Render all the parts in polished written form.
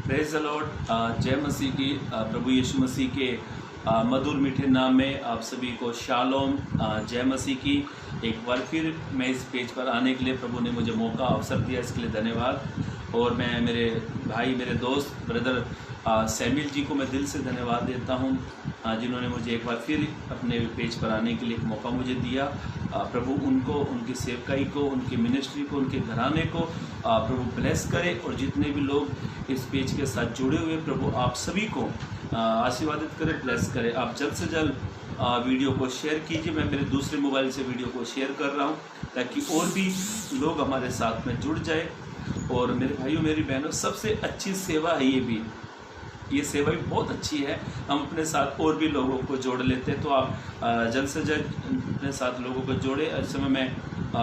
Praise the Lord. जय मसीह की। प्रभु यीशु मसीह के मधुर मीठे नाम में आप सभी को शालोम। जय मसीह की। एक बार फिर मैं इस पेज पर आने के लिए प्रभु ने मुझे मौका अवसर दिया, इसके लिए धन्यवाद। और मैं मेरे भाई, मेरे दोस्त ब्रदर सैमुअल जी को मैं दिल से धन्यवाद देता हूं, जिन्होंने मुझे एक बार फिर अपने पेज पर आने के लिए एक मौका मुझे दिया। प्रभु उनको, उनकी सेवकाई को, उनकी मिनिस्ट्री को, उनके घराने को प्रभु ब्लेस करे। और जितने भी लोग इस पेज के साथ जुड़े हुए, प्रभु आप सभी को आशीर्वादित करे, ब्लेस करे। आप जल्द से जल्द वीडियो को शेयर कीजिए। मैं मेरे दूसरे मोबाइल से वीडियो को शेयर कर रहा हूँ ताकि और भी लोग हमारे साथ में जुड़ जाए। और मेरे भाइयों, मेरी बहनों, सबसे अच्छी सेवा है ये सेवा भी बहुत अच्छी है। हम अपने साथ और भी लोगों को जोड़ लेते हैं, तो आप जल्द से जल्द अपने साथ लोगों को जोड़े। इस समय मैं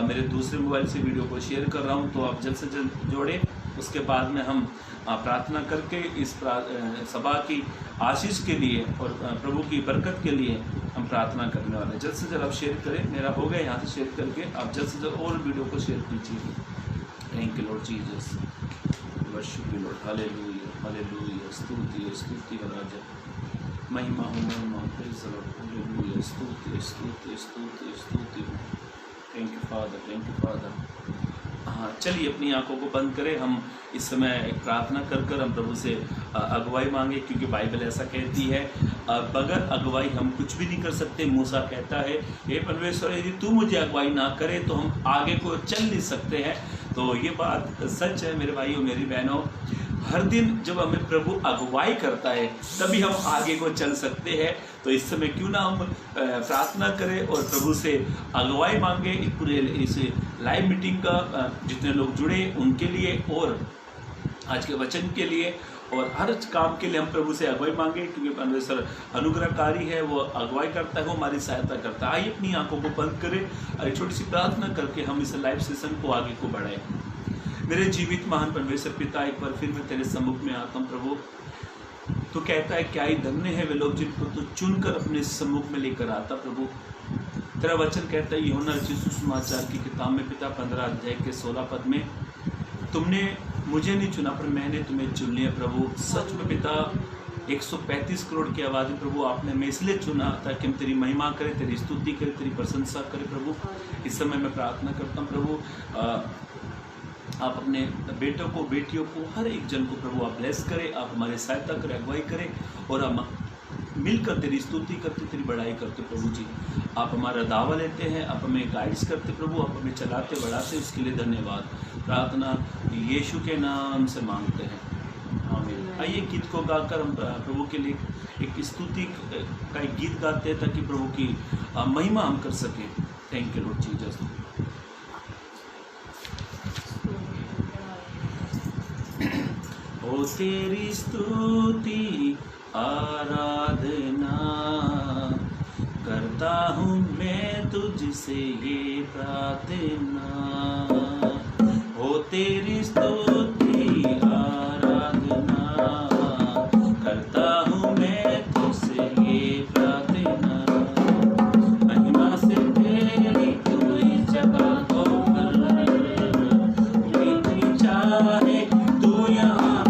मेरे दूसरे मोबाइल से वीडियो को शेयर कर रहा हूं, तो आप जल्द से जल्द जोड़े। उसके बाद में हम प्रार्थना करके इस सभा की आशीष के लिए और प्रभु की बरकत के लिए हम प्रार्थना करने वाले हैं। जल्द से जल्द आप शेयर करें। मेरा हो गया यहाँ से शेयर करके, आप जल्द से जल्द और वीडियो को शेयर कीजिए। Thank you Lord Jesus, worship you Lord, hallelujah, hallelujah. स्तुति हो राजा, महिमा हो, प्रेज द लॉर्ड, हालेलुया। स्तुति हो। Thank you father. हाँ, चलिए अपनी आंखों को बंद करें। हम इस समय एक प्रार्थना कर हम प्रभु से अगुवाई मांगे, क्योंकि बाइबल ऐसा कहती है बगैर अगुवाई हम कुछ भी नहीं कर सकते। मूसा कहता है, हे परमेश्वर, यदि तू मुझे अगुवाई ना करे तो हम आगे को चल नहीं सकते हैं। तो ये बात सच है मेरे भाइयों, मेरी बहनों। हर दिन जब हमें प्रभु अगुवाई करता है तभी हम आगे को चल सकते हैं। तो इस समय क्यों ना हम प्रार्थना करें और प्रभु से अगुवाई मांगे। पूरे इस लाइव मीटिंग का जितने लोग जुड़े उनके लिए और आज के वचन के लिए और हर काम के लिए हम प्रभु से अगुवाई मांगे, क्योंकि परमेश्वर अनुग्रहकारी है, वो अगुवाई करता है, वो हमारी सहायता करता है। आइए अपनी आंखों को बंद करें और एक छोटी सी प्रार्थना करके हम इस लाइव सेशन को आगे को बढ़ाएं। मेरे जीवित महान परमेश्वर पिता, एक बार फिर मैं तेरे सम्मुख में आता हूँ प्रभु। तो कहता है, क्या ही धन्य है वे लोग जिनको तू चुनकर अपने सम्मुख में लेकर आता। प्रभु तेरा वचन कहता है यूहन्ना रचित सुसमाचार की किताब में पिता 15 अध्याय के 16 पद में, तुमने मुझे नहीं चुना पर मैंने तुम्हें चुन लिया। प्रभु सच में पिता, 135 करोड़ की आबादी प्रभु आपने हमें इसलिए चुना ताकि हम तेरी महिमा करें, तेरी स्तुति करें, तेरी प्रशंसा करें। प्रभु इस समय मैं प्रार्थना करता हूँ प्रभु, आप अपने बेटों को, बेटियों को, हर एक जन को प्रभु आप ब्लेस करें, आप हमारी सहायता करें, अगुवाई करें और हम मिलकर तेरी स्तुति करते, तेरी बड़ाई करते। प्रभु जी आप हमारा दावा लेते हैं, आप हमें गाइड्स करते प्रभु, आप हमें चलाते बढ़ाते, उसके लिए धन्यवाद। प्रार्थना यीशु के नाम से मांगते हैं, आमीन। आइए गीत को गाकर हम प्रभु के लिए एक स्तुति का एक गीत गाते हैं ताकि प्रभु की महिमा हम कर सकें। Thank you Lord Jesus. ओ तेरी स्तुति आराधना करता हूँ मैं तुझसे ये प्रार्थना। ओ तेरी स्तुति आराधना करता हूँ मैं तुझसे ये प्रार्थना। महिमा से तेरी कोई जगह को चाहे तू यहाँ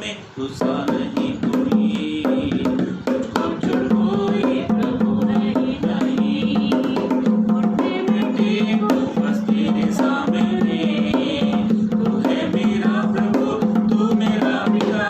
में तुझसा नहीं कोई, तुझको जो कोई प्रभु नहीं नहीं, उठते बैठे बस तेरे सामने, तू है मेरा प्रभु, तू मेरा पिता।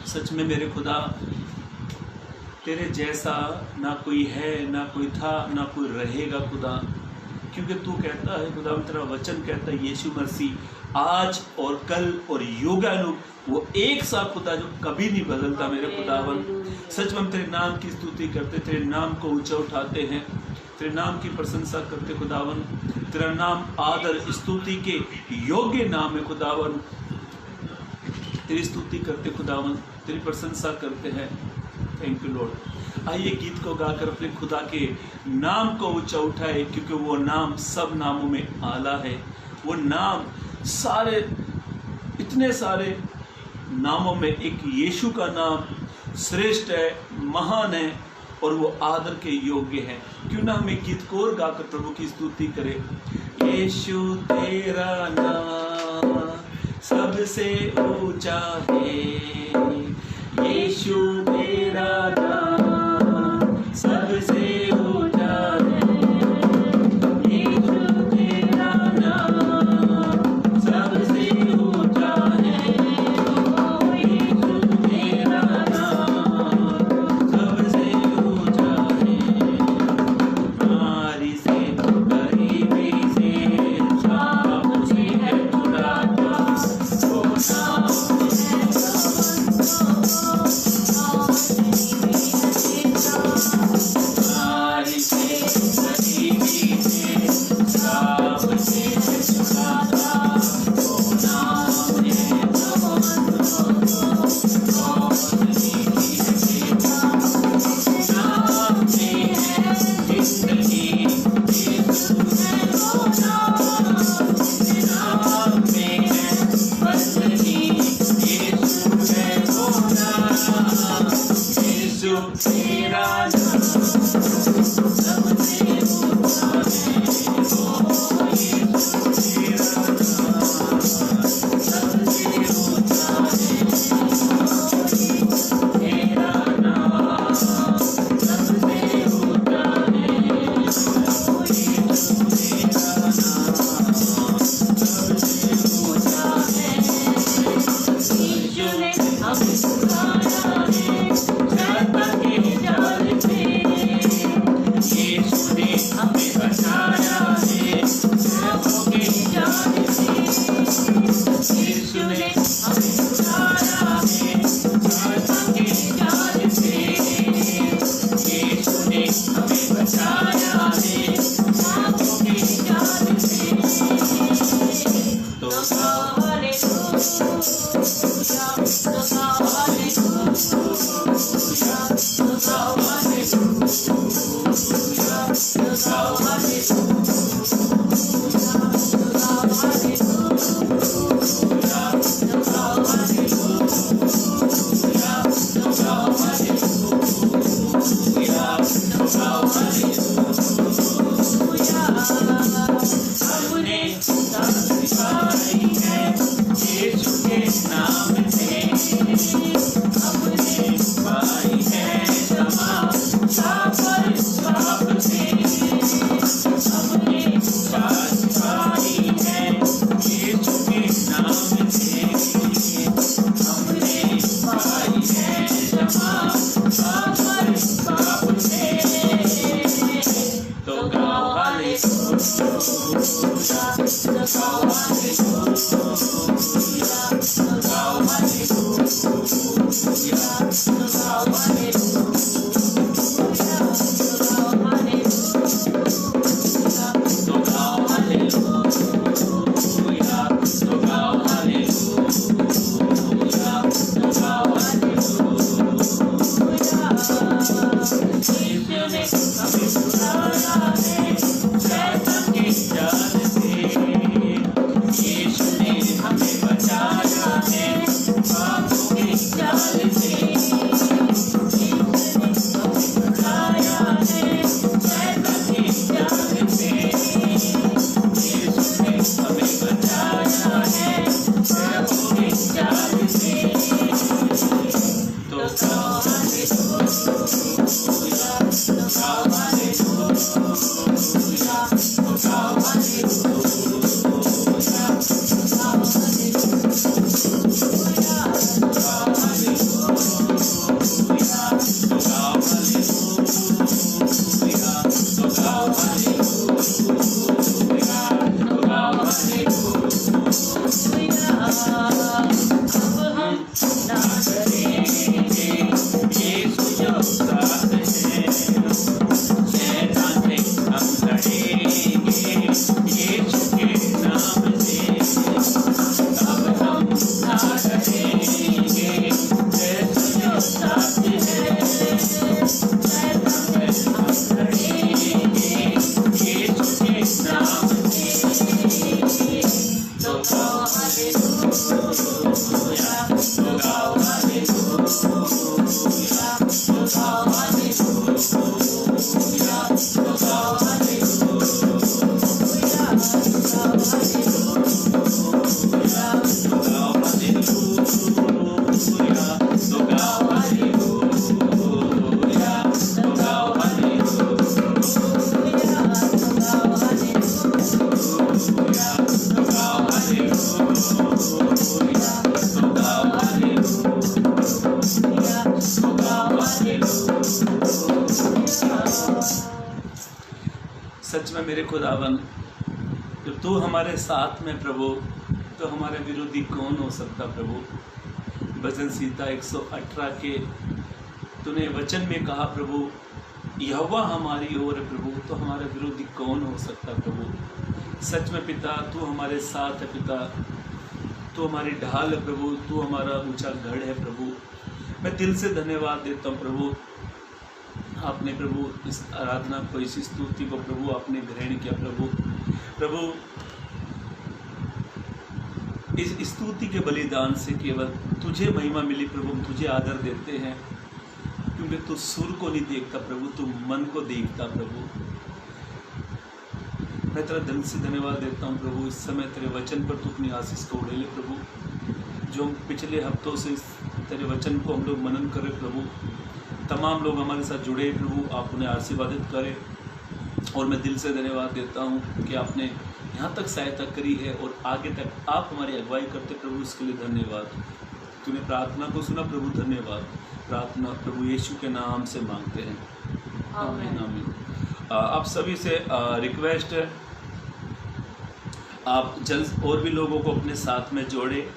सच में मेरे खुदा, तेरे जैसा ना कोई है, ना कोई था, ना कोई रहेगा खुदा, क्योंकि तू कहता है खुदा, तेरा वचन कहता है यीशु मसीह आज और कल और युगानुग वो एक सा खुदा जो कभी नहीं बदलता। मेरे खुदावन सच में हम तेरे नाम की स्तुति करते, तेरे नाम को ऊंचा उठाते हैं, तेरे नाम की प्रशंसा करते खुदावन। तेरा नाम आदर स्तुति के योग्य नाम है खुदावन। तेरी स्तुति करते खुदावन, तेरी प्रशंसा करते हैं। Thank you Lord. आइए गीत को गाकर अपने खुदा के नाम को ऊंचा उठाए, क्योंकि वो नाम सब नामों में आला है। वो नाम सारे, इतने सारे नामों में एक यीशु का नाम श्रेष्ठ है, महान है और वो आदर के योग्य है। क्यों ना हम एक गीत को और गाकर प्रभु की स्तुति करें। यीशु तेरा नाम सबसे ऊंचा है, यीशु तेरा नाम सबसे ऊंचा है, यीशु तेरा नाम सबसे ऊंचा है, यीशु तेरा नाम सबसे ऊंचा है। नारी से गरीबी से शाम से है बुढ़ापा, वो नाम है ने हमें बचाया है शैतान के जाल से। यीशु ने हमें छुड़ाया है शैतान के जाल से। यीशु ने हमें बचाया है शैतान के जाल से। तो गाओ हालेलुया, तो गाओ हालेलुया, तो गाओ हालेलुया, तो गाओ हमने सिखाई है यीशु के नाम से। हमने पाई है क्षमा पाप से। हमने पाई है यीशु के नाम से। हमने पाई है क्षमा पाप से। तो गाओ हालेलुया, तो गाओ हालेलुया, तो गाओ हालेलुया, तो गाओ हालेलुया, तो गाओ हालेलुया, तो गाओ हालेलुया, तो गाओ हालेलुया। यीशु ने हमें छुड़ाया है शैतान के जाल से। यीशु ने हमें बचाया है पापों के जाल से। यीशु ने हमें छुड़ाया है शैतान के जाल से। यीशु ने हमें बचाया है पापों के जाल से। तो गाओ हालेलुया, तो गाओ हालेलुया, तो गाओ हालेलुया, तो गाओ हालेलुया, तो गाओ हालेलुया, तो गाओ हालेलुया, तो गाओ हालेलुया, तो गाओ हालेलुया। अब हम ना डरेंगे यीशु जो साथ है। शैतान से हम लड़ेंगे यीशु के नाम से। अब हम ना डरेंगे यीशु जो साथ है। शैतान से हम लड़ेंगे यीशु के नाम से। तो गाओ हालेलुया, तो गाओ हालेलुया, तो गाओ हालेलुया, तो गाओ हालेलुया, तो गाओ हालेलुया, तो गाओ हालेलुया, तो गाओ हालेलुया, तो गाओ हालेलुया, तो गाओ हालेलुया, तो गाओ हालेलुया, तो गाओ हालेलुया, तो गाओ हालेलुया। सच में मेरे खुदावन, जब तू हमारे साथ में प्रभु, तो हमारे विरोधी कौन हो सकता प्रभु। भजन संहिता 118 के तूने वचन में कहा प्रभु, यहोवा हमारी ओर है प्रभु, तो हमारा विरोधी कौन हो सकता प्रभु। सच में पिता, तू हमारे साथ है पिता, तू हमारी ढाल है प्रभु, तू हमारा ऊंचा गढ़ है प्रभु। मैं दिल से धन्यवाद देता हूँ प्रभु। आपने प्रभु इस आराधना को, इस स्तुति को प्रभु आपने ग्रहण किया प्रभु। प्रभु इस स्तुति के बलिदान से केवल तुझे महिमा मिली प्रभु। हम तुझे आदर देते हैं क्योंकि तू सुर को नहीं देखता प्रभु, तू मन को देखता प्रभु। मैं तेरा दिल से धन्यवाद देता हूँ प्रभु। इस समय तेरे वचन पर तू अपनी आशीष को उड़ेले प्रभु। जो हम पिछले हफ्तों से तेरे वचन को हम लोग मनन करें प्रभु, तमाम लोग हमारे साथ जुड़े प्रभु, आप उन्हें आशीर्वादित करें। और मैं दिल से धन्यवाद देता हूँ कि आपने यहाँ तक सहायता करी है और आगे तक आप हमारी अगुवाई करते प्रभु, इसके लिए धन्यवाद। तूने प्रार्थना को सुना प्रभु, धन्यवाद। प्रार्थना प्रभु यीशु के नाम से मांगते हैं, आमीन आमीन। आप सभी से रिक्वेस्ट है, आप जल्द और भी लोगों को अपने साथ में जोड़े।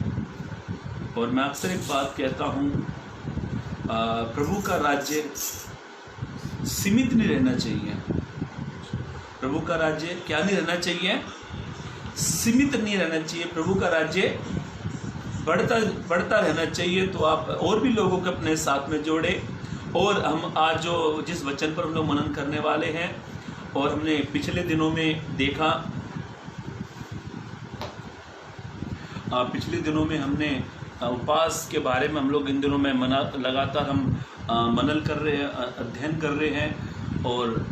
और मैं अक्सर एक बात कहता हूँ, प्रभु का राज्य सीमित नहीं रहना चाहिए। प्रभु का राज्य क्या नहीं रहना चाहिए? सीमित नहीं रहना चाहिए। प्रभु का राज्य बढ़ता रहना चाहिए। तो आप और भी लोगों को अपने साथ में जोड़े। और हम आज जो जिस वचन पर हम लोग मनन करने वाले हैं, और हमने पिछले दिनों में देखा, पिछले दिनों में हमने उपवास के बारे में हम लोग इन दिनों में लगातार हम मनन कर रहे हैं, अध्ययन कर रहे हैं। और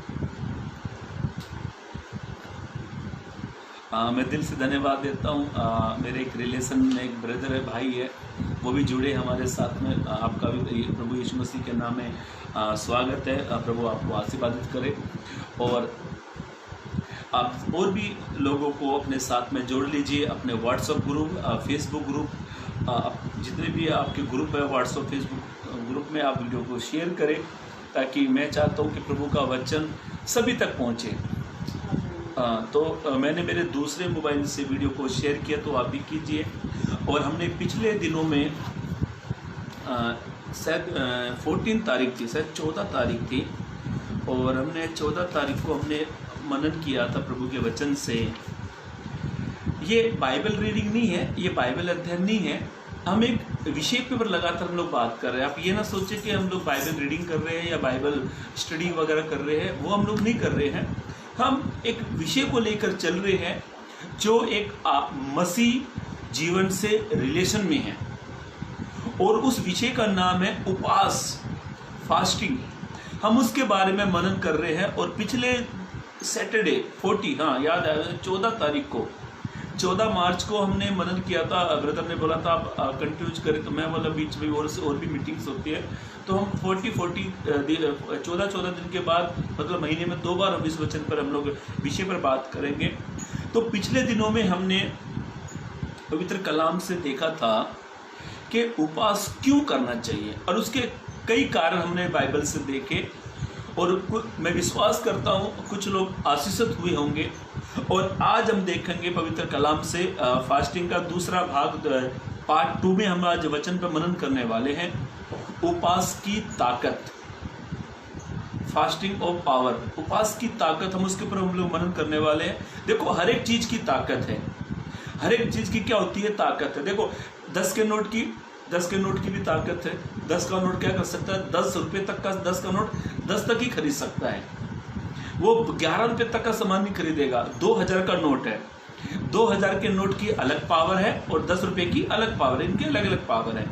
मैं दिल से धन्यवाद देता हूँ। मेरे एक रिलेशन में एक ब्रदर है, भाई है, वो भी जुड़े हमारे साथ में। आपका भी प्रभु यीशु मसीह के नाम में स्वागत है। प्रभु आपको आशीर्वादित करे। और आप और भी लोगों को अपने साथ में जोड़ लीजिए। अपने व्हाट्सएप ग्रुप, फेसबुक ग्रुप, जितने भी आपके ग्रुप है व्हाट्सएप फेसबुक ग्रुप में, आप वीडियो को शेयर करें, ताकि मैं चाहता हूँ कि प्रभु का वचन सभी तक पहुँचे। तो मैंने मेरे दूसरे मोबाइल से वीडियो को शेयर किया, तो आप भी कीजिए। और हमने पिछले दिनों में शायद 14 तारीख थी, शायद 14 तारीख थी, और हमने 14 तारीख को हमने मनन किया था प्रभु के वचन से। ये बाइबल रीडिंग नहीं है, ये बाइबल अध्ययन नहीं है। हम एक विषय पर लगातार हम लोग बात कर रहे हैं। आप ये ना सोचें कि हम लोग बाइबल रीडिंग कर रहे हैं या बाइबल स्टडी वगैरह कर रहे हैं, वो हम लोग नहीं कर रहे हैं। हम एक विषय को लेकर चल रहे हैं जो एक मसीह जीवन से रिलेशन में है, और उस विषय का नाम है उपवास, फास्टिंग। हम उसके बारे में मनन कर रहे हैं। और पिछले सैटरडे 40, हाँ याद है, 14 तारीख को, 14 मार्च को हमने मनन किया था। ब्रदर ने बोला था आप कंटिन्यू करें, तो मैं बोला बीच में और भी मीटिंग्स होती है, तो हम 14 दिन के बाद, मतलब महीने में 2 बार हम इस वचन पर हम लोग विषय पर बात करेंगे। तो पिछले दिनों में हमने पवित्र कलाम से देखा था कि उपवास क्यों करना चाहिए, और उसके कई कारण हमने बाइबल से देखे। और मैं विश्वास करता हूँ कुछ लोग आशीषित हुए होंगे। और आज हम देखेंगे पवित्र कलाम से फास्टिंग का दूसरा भाग, पार्ट 2 में हम आज वचन पर मनन करने वाले हैं। उपवास की ताकत, फास्टिंग ऑफ पावर, उपवास की ताकत, हम उसके ऊपर हम लोग मनन करने वाले हैं। देखो, हर एक चीज़ की ताकत है। हर एक चीज़ की क्या होती है? ताकत है। देखो, 10 के नोट की भी ताकत है। 10 का नोट क्या कर सकता है? 10 रुपये तक का 10 का नोट 10 तक ही खरीद सकता है। वो 11 रुपये तक का सामान नहीं खरीदेगा। 2000 का नोट है, 2000 के नोट की अलग पावर है और 10 रुपये की अलग पावर है। इनकी अलग अलग पावर है।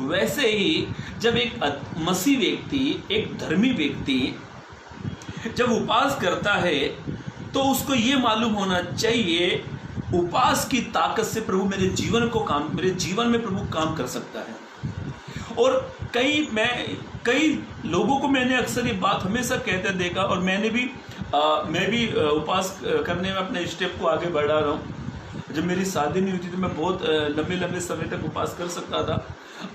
वैसे ही जब एक मसीह व्यक्ति, एक धर्मी व्यक्ति जब उपवास करता है, तो उसको ये मालूम होना चाहिए उपवास की ताकत से प्रभु मेरे जीवन में प्रभु काम कर सकता है। और कई लोगों को मैंने अक्सर ये बात हमेशा कहते देखा, और मैं भी उपवास करने में अपने स्टेप को आगे बढ़ा रहा हूँ। जब मेरी शादी नहीं हुई थी तो मैं बहुत लंबे समय तक उपवास कर सकता था,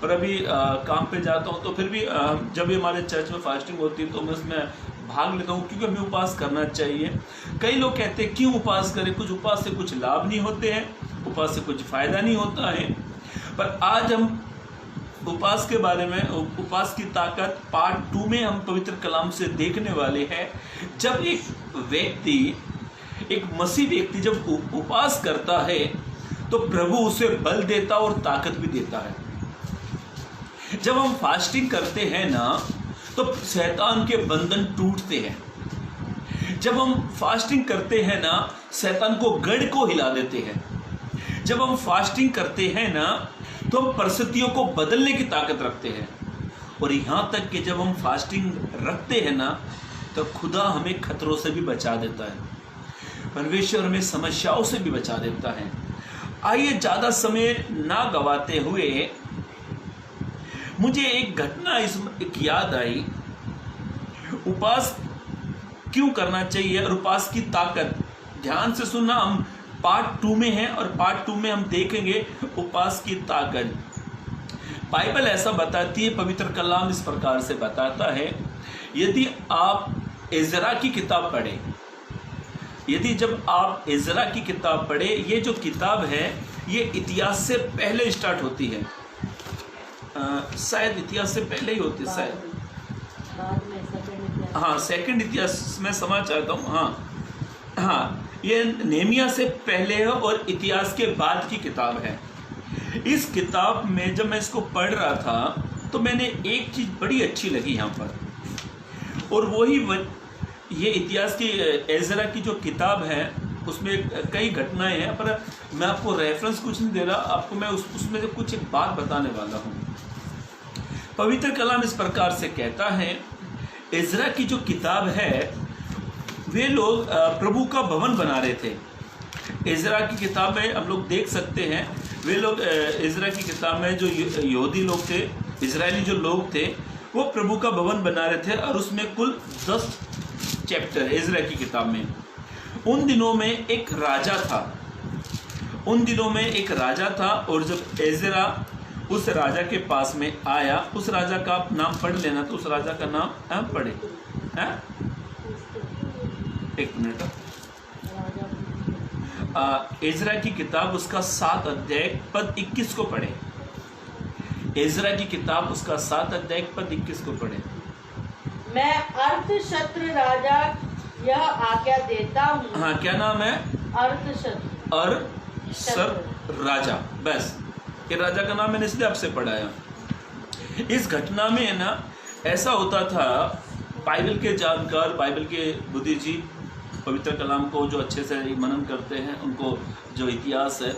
पर अभी काम पे जाता हूँ तो फिर भी जब भी हमारे चर्च में फास्टिंग होती है तो मैं उसमें भाग लेता हूँ, क्योंकि हमें उपवास करना चाहिए। कई लोग कहते हैं क्यों उपवास करें, कुछ उपवास से कुछ लाभ नहीं होते हैं, उपवास से कुछ फायदा नहीं होता है। पर आज हम उपवास के बारे में, उपवास की ताकत पार्ट 2 में हम पवित्र कलाम से देखने वाले हैं। जब एक मसीह व्यक्ति जब उपवास करता है तो प्रभु उसे बल देता और ताकत भी देता है। जब हम फास्टिंग करते हैं ना, तो शैतान के बंधन टूटते हैं। जब हम फास्टिंग करते हैं ना, शैतान को गढ़ को हिला देते हैं। जब हम फास्टिंग करते हैं ना, तो हम परिस्थितियों को बदलने की ताकत रखते हैं। और यहाँ तक कि जब हम फास्टिंग रखते हैं ना, तो खुदा हमें खतरों से भी बचा देता है, परमेश्वर हमें समस्याओं से भी बचा देता है। आइए ज़्यादा समय ना गवाते हुए, मुझे एक घटना एक याद आई। उपवास क्यों करना चाहिए और उपवास की ताकत, ध्यान से सुनना। हम पार्ट 2 में हैं और पार्ट 2 में हम देखेंगे उपवास की ताकत। बाइबल ऐसा बताती है, पवित्र कलाम इस प्रकार से बताता है, यदि आप इज़रा की किताब पढ़े, यदि जब आप इज़रा की किताब पढ़े, ये जो किताब है ये इतिहास से पहले स्टार्ट होती है, शायद इतिहास से पहले ही होती है शायद, हाँ सेकंड इतिहास में समझ चाहता हूँ, हाँ ये नेहमिया से पहले है और इतिहास के बाद की किताब है। इस किताब में जब मैं इसको पढ़ रहा था तो मैंने एक चीज़ बड़ी अच्छी लगी यहाँ पर, और वही ये इतिहास की एज़रा की जो किताब है उसमें कई घटनाएं हैं, पर मैं आपको रेफरेंस कुछ नहीं दे रहा, आपको मैं उसमें से कुछ एक बात बताने वाला हूँ। पवित्र कलाम इस प्रकार से कहता है, एज़रा की जो किताब है वे लोग प्रभु का भवन बना रहे थे। एज़रा की किताब में हम लोग देख सकते हैं, वे लोग एज़रा की किताब में जो यहूदी लोग थे, इजरायली जो लोग थे, वो प्रभु का भवन बना रहे थे, और उसमें कुल 10 चैप्टर एज़रा की किताब में। उन दिनों में एक राजा था, और जब एज़रा उस राजा के पास में आया, उस राजा का आप नाम पढ़ लेना, तो उस राजा का नाम पढ़े, एक मिनट, एज़रा की किताब उसका 7 अध्याय पद 21 को पढ़े। एज़रा की किताब उसका 7 अध्याय पद 21 को पढ़े। मैं अर्थशस्त्र राजा यह आज्ञा देता हूँ। हाँ, क्या नाम है? अर्थशस्त्र राजा। बस ये राजा का नाम मैंने इसलिए आपसे पढ़ाया। इस घटना में है ना, ऐसा होता था, बाइबल के जानकार, बाइबल के बुद्धिजीवी, पवित्र कलाम को जो अच्छे से मनन करते हैं, उनको जो इतिहास है,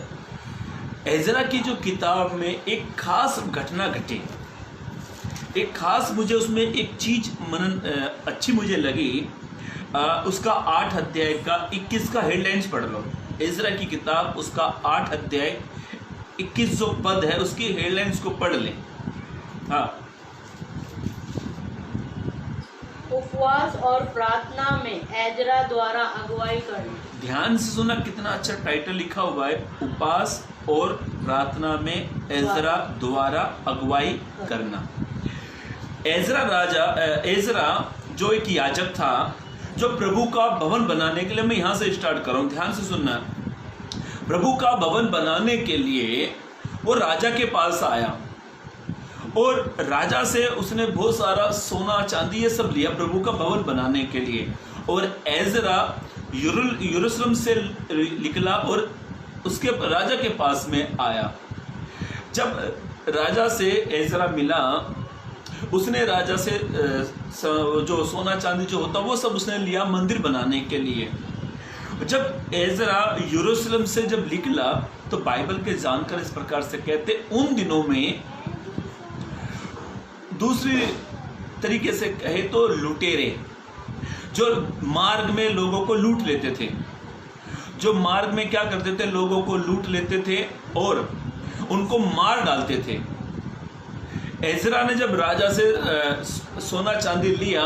एज़रा की जो किताब में एक खास घटना घटी, एक खास मुझे उसमें एक चीज मनन अच्छी मुझे लगी। उसका 8 अध्याय का 21 का हेडलाइंस पढ़ लो। एज़रा की किताब उसका 8 अध्याय 21 जो पद है उसकी हेडलाइंस को पढ़ लें। हाँ, उपवास और प्रार्थना में एज़रा द्वारा अगुवाई करना। ध्यान से सुना, कितना अच्छा टाइटल लिखा हुआ है, उपवास और प्रार्थना में एज़रा द्वारा अगुवाई करना। एज़रा जो एक याजक था, जो प्रभु का भवन बनाने के लिए, मैं यहाँ से स्टार्ट कर रहा हूँ, ध्यान से सुनना। प्रभु का भवन बनाने के लिए वो राजा के पास आया, और राजा से उसने बहुत सारा सोना चांदी ये सब लिया प्रभु का भवन बनाने के लिए। और एज़रा यरूशलेम से निकला और उसके राजा के पास में आया। जब राजा से एज़रा मिला, उसने राजा से जो सोना चांदी जो होता वो सब उसने लिया मंदिर बनाने के लिए। जब एज़रा यरूशलेम से जब निकला, तो बाइबल के जानकार इस प्रकार से कहते, उन दिनों में, दूसरी तरीके से कहे तो लुटेरे, जो मार्ग में लोगों को लूट लेते थे, जो मार्ग में क्या करते थे, लोगों को लूट लेते थे और उनको मार डालते थे। एज़रा ने जब राजा से सोना चांदी लिया,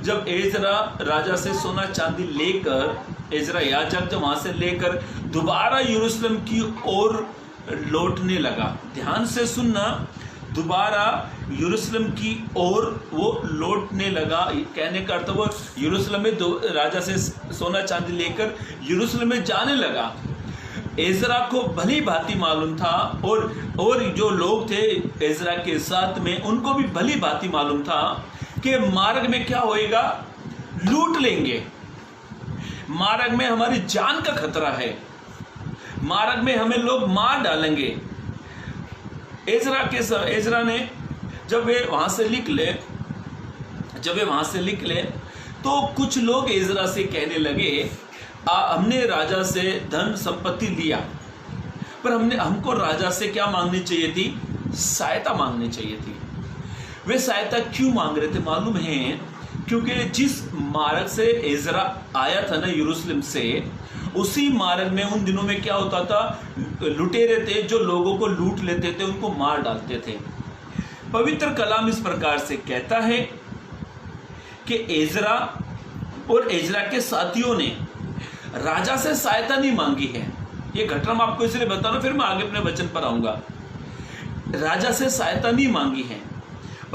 जब एज़रा राजा से सोना चांदी लेकर, एज़रा याजक जब वहां से लेकर दोबारा यरूशलेम की ओर लौटने लगा, ध्यान से सुनना, दोबारा यरूशलेम की ओर वो लौटने लगा। कहने का अर्थ वो यरूशलेम में राजा से सोना चांदी लेकर यरूशलेम में जाने लगा। एज़रा को भली भांति मालूम था, और जो लोग थे एज़रा के साथ में, उनको भी भली भांति मालूम था कि मार्ग में क्या होएगा, लूट लेंगे, मार्ग में हमारी जान का खतरा है, मार्ग में हमें लोग मार डालेंगे। एज़रा ने जब वे वहां से निकले, तो कुछ लोग एज़रा से कहने लगे, हमने राजा से धन संपत्ति लिया, पर हमको राजा से क्या मांगनी चाहिए थी, सहायता मांगनी चाहिए थी। वे सहायता क्यों मांग रहे थे मालूम है? क्योंकि जिस मार्ग से एज़रा आया था ना यरूशलेम से, उसी मार्ग में उन दिनों में क्या होता था, लुटेरे थे जो लोगों को लूट लेते थे, उनको मार डालते थे। पवित्र कलाम इस प्रकार से कहता है कि एज़रा और एज़रा के साथियों ने राजा से सहायता नहीं मांगी है। ये घटना मैं आपको इसलिए बता रहा हूं, फिर मैं आगे अपने वचन पर आऊंगा। राजा से सहायता नहीं मांगी है,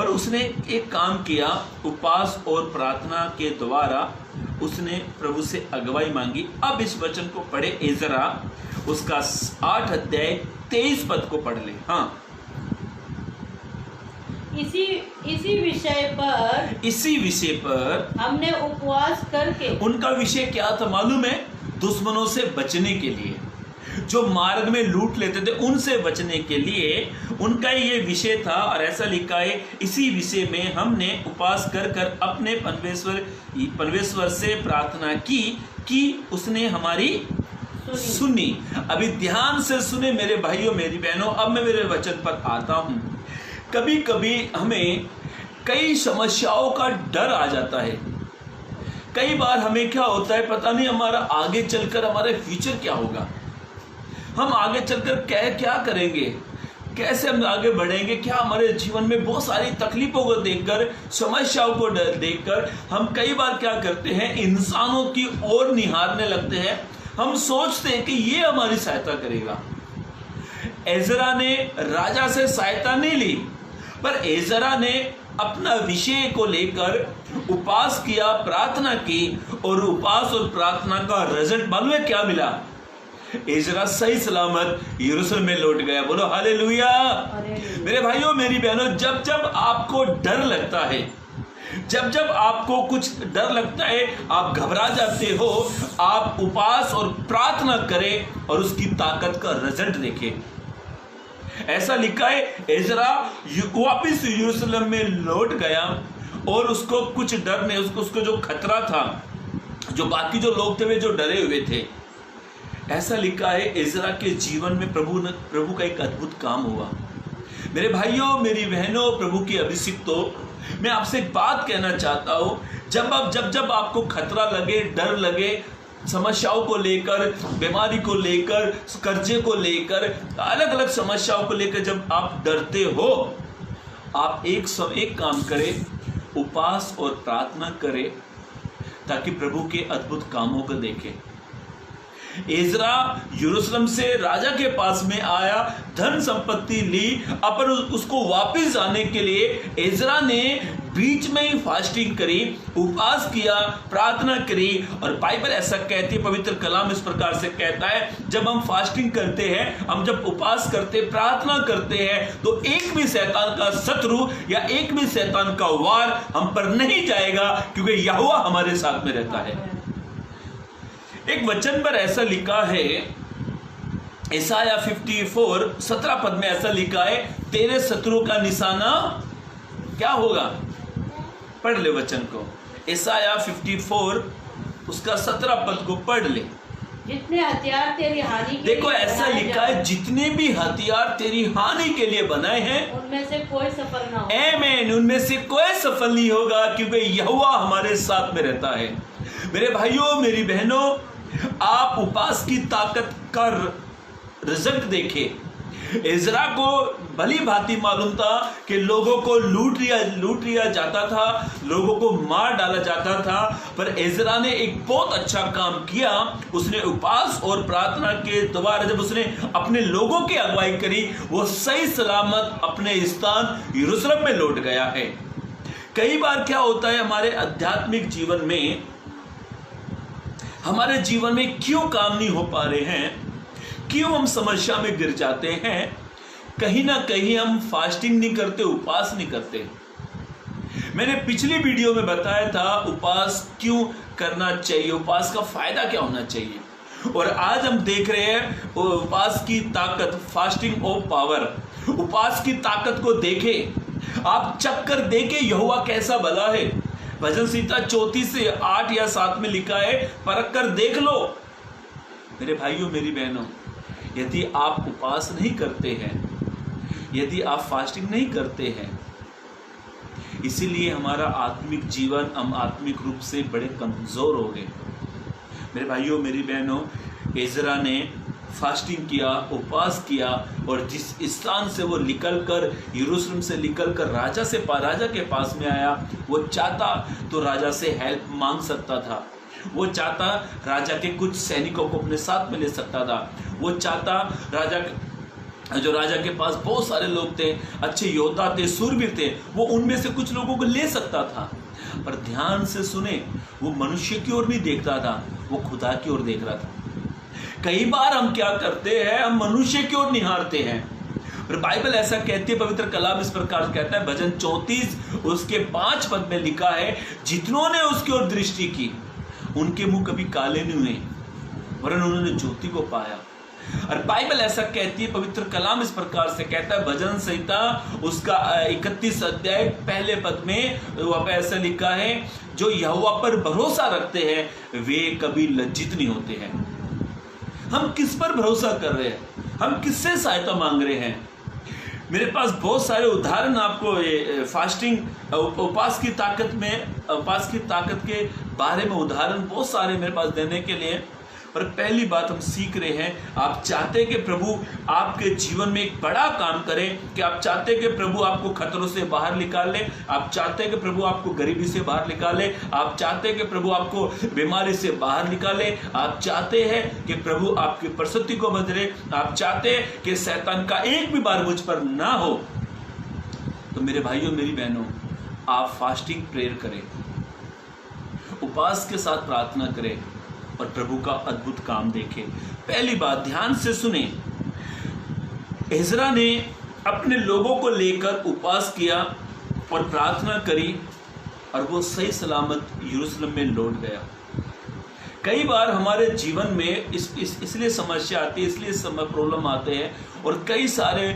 पर उसने एक काम किया, उपवास और प्रार्थना के द्वारा उसने प्रभु से अगुवाई मांगी। अब इस वचन को पढ़े, एजरा उसका 8 अध्याय 23 पद को पढ़ ले। हाँ, इसी विषय पर हमने उपवास करके, उनका विषय क्या था मालूम है? दुश्मनों से बचने के लिए, जो मार्ग में लूट लेते थे उनसे बचने के लिए उनका ये विषय था। और ऐसा लिखा है, इसी विषय में हमने उपवास कर कर अपने परमेश्वर से प्रार्थना की कि उसने हमारी सुनी। अभी ध्यान से सुने मेरे भाइयों मेरी बहनों, अब मैं मेरे वचन पर आता हूँ। कभी कभी हमें कई समस्याओं का डर आ जाता है। कई बार हमें क्या होता है, पता नहीं हमारा आगे चलकर हमारा फ्यूचर क्या होगा, हम आगे चलकर क्या करेंगे, कैसे हम आगे बढ़ेंगे। क्या हमारे जीवन में बहुत सारी तकलीफों को देखकर, समस्याओं को देखकर हम कई बार क्या करते हैं, इंसानों की ओर निहारने लगते हैं। हम सोचते हैं कि ये हमारी सहायता करेगा। एजरा ने राजा से सहायता नहीं ली, पर एजरा ने अपना विषय को लेकर उपवास किया, प्रार्थना की, और उपवास और प्रार्थना का रिजल्ट मालूम है क्या मिला? एजरा सही सलामत यरूशलेम में लौट गया। बोलो हालेलुया। मेरे भाइयों मेरी बहनों, जब जब आपको डर लगता है, जब जब आपको कुछ डर लगता है, आप घबरा जाते हो, आप उपवास और प्रार्थना करें और उसकी ताकत का रिजल्ट देखें। ऐसा लिखा है, एजरा वापिस यरूशलेम में लौट गया और उसको कुछ डर नहीं, उसको जो खतरा था, जो बाकी जो लोग थे वे जो डरे हुए थे। ऐसा लिखा है, एजरा के जीवन में प्रभु का एक अद्भुत काम हुआ। मेरे भाइयों मेरी बहनों, प्रभु की अभिषिक्तों, मैं आपसे एक बात कहना चाहता हूं, जब आपको खतरा लगे, डर लगे, समस्याओं को लेकर, बीमारी को लेकर, कर्जे को लेकर, अलग अलग समस्याओं को लेकर जब आप डरते हो, आप एक काम करें, उपवास और प्रार्थना करें ताकि प्रभु के अद्भुत कामों को देखें। एजरा यरूशलेम से राजा के पास में आया, धन संपत्ति ली, पर उसको वापस आने के लिए एजरा ने बीच में ही फास्टिंग करी, उपवास किया, प्रार्थना करी। और बाइबल ऐसा कहती है, पवित्र कलाम इस प्रकार से कहता है, जब हम फास्टिंग करते हैं, हम जब उपवास करते, प्रार्थना करते हैं, तो एक भी शैतान का शत्रु या एक भी शैतान का वार हम पर नहीं जाएगा, क्योंकि यहोवा हमारे साथ में रहता है। एक वचन पर ऐसा लिखा है, यशायाह 54 17 पद में ऐसा लिखा है, तेरे शत्रु का निशाना क्या होगा? पढ़ ले वचन को, यशायाह 54 उसका 17 पद को पढ़ ले। जितने हथियार तेरी हानि के देखो ऐसा लिखा है, जितने भी हथियार तेरी हानि के लिए बनाए हैं उनमें से कोई सफल ना हो। आमीन, उनमें से कोई सफल नहीं होगा, क्योंकि यहोवा हमारे साथ में रहता है। मेरे भाइयों मेरी बहनों, आप उपवास की ताकत का रिजल्ट देखें। एजरा को भली भांति मालूम था कि लोगों को लूट लिया जाता था, लोगों को मार डाला जाता था, पर एजरा ने एक बहुत अच्छा काम किया। उसने उपवास और प्रार्थना के द्वारा जब उसने अपने लोगों की अगुवाई करी, वो सही सलामत अपने स्थान यरूशलेम में लौट गया है। कई बार क्या होता है, हमारे आध्यात्मिक जीवन में, हमारे जीवन में क्यों काम नहीं हो पा रहे हैं, क्यों हम समस्या में गिर जाते हैं? कहीं ना कहीं हम फास्टिंग नहीं करते, उपवास नहीं करते। मैंने पिछली वीडियो में बताया था उपवास क्यों करना चाहिए, उपवास का फायदा क्या होना चाहिए, और आज हम देख रहे हैं उपवास की ताकत, फास्टिंग ऑफ पावर। उपवास की ताकत को देखें, आप चक्कर देखें यहोवा कैसा भला है। भजन संहिता 34 से 8 या 7 में लिखा है, परख कर देख लो। मेरे भाइयों मेरी बहनों, यदि आप उपवास नहीं करते हैं, यदि आप फास्टिंग नहीं करते हैं, इसीलिए हमारा आत्मिक जीवन, हम आत्मिक रूप से बड़े कमजोर हो गए। मेरे भाइयों मेरी बहनों, एजरा ने फास्टिंग किया, उपवास किया, और जिस स्थान से वो निकलकर, यरूशलेम से निकलकर राजा के पास में आया, वो चाहता तो राजा से हेल्प मांग सकता था, वो चाहता राजा के कुछ सैनिकों को अपने साथ में ले सकता था, वो चाहता जो राजा के पास बहुत सारे लोग थे, अच्छे योद्धा थे, सूरवीर थे, वो उनमें से कुछ लोगों को ले सकता था, पर ध्यान से सुने, वो मनुष्य की ओर नहीं देखता था, वो खुदा की ओर देख रहा था। कई बार हम क्या करते हैं, हम मनुष्य की ओर निहारते हैं, और बाइबल ऐसा कहती है, पवित्र कलाम इस प्रकार कहता है, भजन 34 उसके 5 पद में लिखा है, जितनों ने उसकी ओर दृष्टि की उनके मुंह कभी काले नहीं हुए, वरन उन्होंने ज्योति को पाया। और बाइबल ऐसा कहती है, पवित्र कलाम इस प्रकार से कहता है, भजन संहिता उसका 31 अध्याय पहले पद में वहां पर ऐसा लिखा है, जो यहोवा पर भरोसा रखते हैं वे कभी लज्जित नहीं होते हैं। हम किस पर भरोसा कर रहे हैं, हम किससे सहायता मांग रहे हैं? मेरे पास बहुत सारे उदाहरण आपको फास्टिंग उपवास की ताकत के बारे में उदाहरण बहुत सारे मेरे पास देने के लिए। पर पहली बात हम सीख रहे हैं, आप चाहते हैं कि प्रभु आपके जीवन में एक बड़ा काम करे, कि आप चाहते हैं कि प्रभु आपको खतरों से बाहर निकाल ले, आप चाहते हैं कि प्रभु आपको गरीबी से बाहर निकाले, आप चाहते हैं कि प्रभु आपको बीमारी से बाहर निकाले, आप चाहते हैं कि प्रभु आपकी परिस्थिति को बदले, आप चाहते हैं कि शैतान का एक भी बार मुझ पर ना हो, तो मेरे भाइयों मेरी बहनों, आप फास्टिंग प्रेयर करें, उपवास के साथ प्रार्थना करें और प्रभु का अद्भुत काम देखें। पहली बात ध्यान से सुने, इज़रा ने अपने लोगों को लेकर उपवास किया और प्रार्थना करी और वो सही सलामत यरूशलेम में लौट गया। कई बार हमारे जीवन में इसलिए समस्या आती है, इसलिए प्रॉब्लम आते हैं, और कई सारे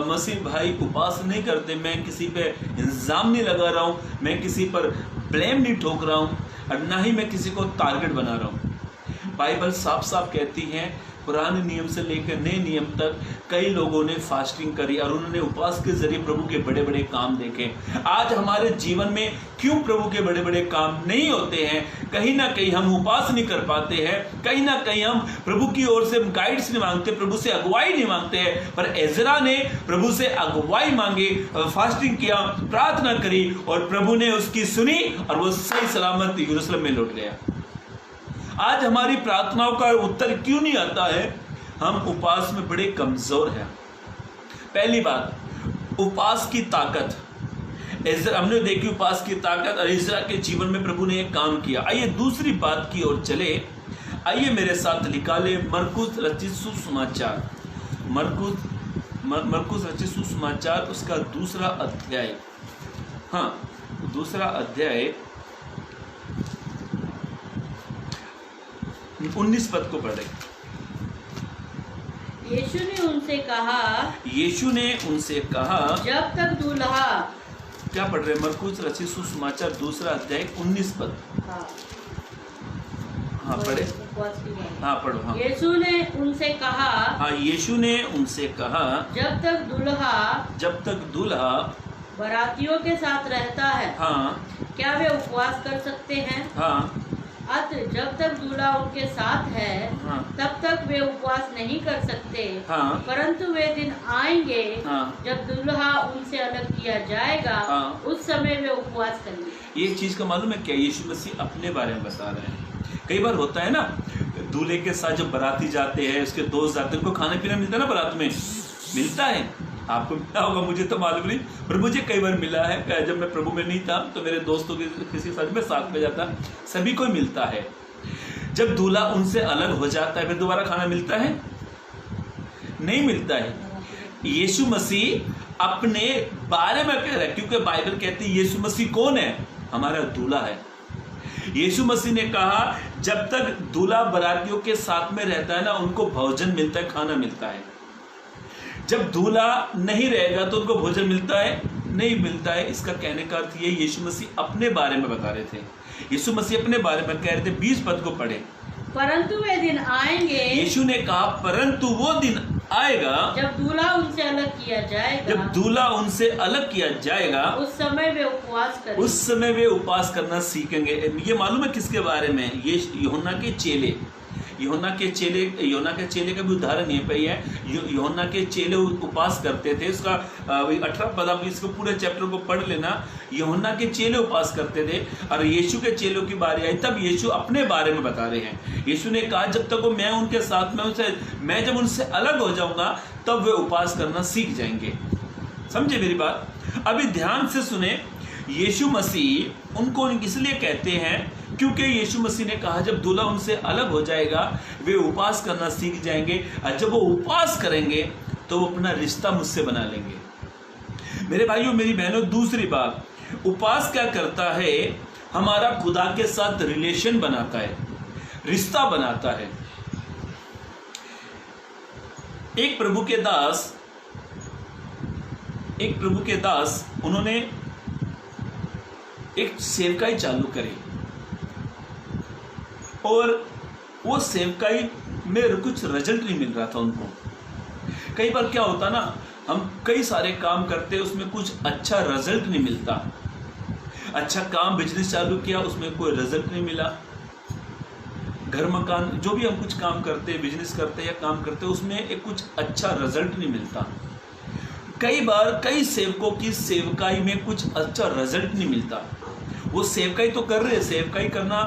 मसीह भाई उपवास नहीं करते। मैं किसी पे इल्ज़ाम नहीं लगा रहा हूँ, मैं किसी पर ब्लेम नहीं ठोक रहा हूँ, और ना ही मैं किसी को टारगेट बना रहा हूँ। बाइबल साफ साफ कहती है, पुराने नियम से लेकर नए नियम तक कई लोगों ने फास्टिंग करी और उन्होंने उपवास के जरिए प्रभु के बड़े बड़े काम देखे। आज हमारे जीवन में क्यों प्रभु के बड़े बड़े काम नहीं होते हैं? कहीं ना कहीं हम उपवास नहीं कर पाते हैं, कहीं ना कहीं हम प्रभु की ओर से गाइड्स नहीं मांगते, प्रभु से अगुवाई नहीं मांगते हैं। पर इज़रा ने प्रभु से अगुवाई मांगी, फास्टिंग किया, प्रार्थना करी और प्रभु ने उसकी सुनी और वो सही सलामत यरूशलेम में लौट गया। आज हमारी प्रार्थनाओं का उत्तर क्यों नहीं आता है? हम उपवास में बड़े कमजोर हैं। पहली बात, उपवास की ताकत, हमने देखी उपवास की ताकत, और इज़रा के जीवन में प्रभु ने एक काम किया। आइए दूसरी बात की ओर चले, आइए मेरे साथ निकाले मरकुस रचित सुसमाचार, मरकुस रचित सुसमाचार उसका दूसरा अध्याय, हाँ दूसरा अध्याय 19 पद को पढ़े। यीशु ने उनसे कहा, जब तक दूल्हा, क्या पढ़ रहे? मरकुस रचित सुसमाचार दूसरा अध्याय 19 पद। हाँ पढ़े, हाँ पढ़ो। हाँ यीशु ने उनसे कहा, हाँ यीशु ने उनसे कहा, जब तक दूल्हा बारातियों के साथ रहता है, हाँ क्या वे उपवास कर सकते हैं? हाँ अतः जब तक दूल्हा उनके साथ है, हाँ, तब तक वे उपवास नहीं कर सकते। हाँ, परंतु वे दिन आएंगे, हाँ, जब दूल्हा उनसे अलग किया जाएगा, हाँ, उस समय वे उपवास करेंगे। ये चीज का मालूम है क्या? यीशु मसीह अपने बारे में बता रहे हैं। कई बार होता है ना, दूल्हे के साथ जब बाराती जाते हैं, उसके दोस्त जाते हैं, उनको खाना पीना मिलता है ना, बारात में मिलता है। आपको मिला होगा, मुझे तो मालूम नहीं, पर मुझे कई बार मिला है। जब मैं प्रभु में नहीं था तो मेरे दोस्तों के किसी साथ में साथ में जाता, सभी को मिलता है। जब दूल्हा उनसे अलग हो जाता है, फिर दोबारा खाना मिलता है? नहीं मिलता है। यीशु मसीह अपने बारे में कह रहा है, क्योंकि बाइबल कहती है यीशु मसीह कौन है? हमारा दूल्हा है। यीशु मसीह ने कहा, जब तक दूल्हा बारातियों के साथ में रहता है ना, उनको भोजन मिलता है, खाना मिलता है। जब दूल्हा नहीं रहेगा तो उनको भोजन मिलता है? नहीं मिलता है। इसका कहने का अर्थ ये, यीशु मसीह अपने बारे में बता रहे थे। यीशु मसीह अपने बारे में कह रहे थे। 20 पद को पढ़े। परंतु वे दिन आएंगे, यीशु ने कहा, परंतु वो दिन आएगा जब दूल्हा उनसे अलग किया जाएगा, जब दूल्हा उनसे अलग किया जाएगा, उस समय वे उपवास करेंगे। उस समय वे उपवास करना सीखेंगे। ये मालूम है किसके बारे में? ये यूहन्ना के चेले। यूहन्ना के चेले का भी उदाहरण ये पे है। यूहन्ना के चेले उपवास करते थे, उसका 18 पद आप इसको पूरे चैप्टर को पढ़ लेना। यूहन्ना के चेले उपवास करते थे और यीशु के चेलों की बारी आई, तब यीशु अपने बारे में बता रहे हैं। यीशु ने कहा जब तक वो मैं उनके साथ में मैं जब उनसे अलग हो जाऊंगा तब वे उपवास करना सीख जाएंगे। समझे मेरी बात? अभी ध्यान से सुने, यीशु मसीह उनको इसलिए कहते हैं क्योंकि यीशु मसीह ने कहा जब दूल्हा उनसे अलग हो जाएगा वे उपवास करना सीख जाएंगे, और जब वो उपवास करेंगे तो वो अपना रिश्ता मुझसे बना लेंगे। मेरे भाइयों मेरी बहनों, दूसरी बात, उपवास क्या करता है? हमारा खुदा के साथ रिलेशन बनाता है, रिश्ता बनाता है। एक प्रभु के दास उन्होंने एक सेवकाई चालू करी और वो सेवकाई में कुछ रिजल्ट नहीं मिल रहा था उनको। कई बार क्या होता ना, हम कई सारे काम करते हैं, उसमें कुछ अच्छा रिजल्ट नहीं मिलता। अच्छा काम, बिजनेस चालू किया, उसमें कोई रिजल्ट नहीं मिला। घर मकान, जो भी हम कुछ काम करते हैं, बिजनेस करते हैं या काम करते हैं, उसमें एक कुछ अच्छा रिजल्ट नहीं मिलता। कई बार कई सेवकों की सेवकाई में कुछ अच्छा रिजल्ट नहीं मिलता। वो सेवकाई तो कर रहे हैं, सेवकाई करना,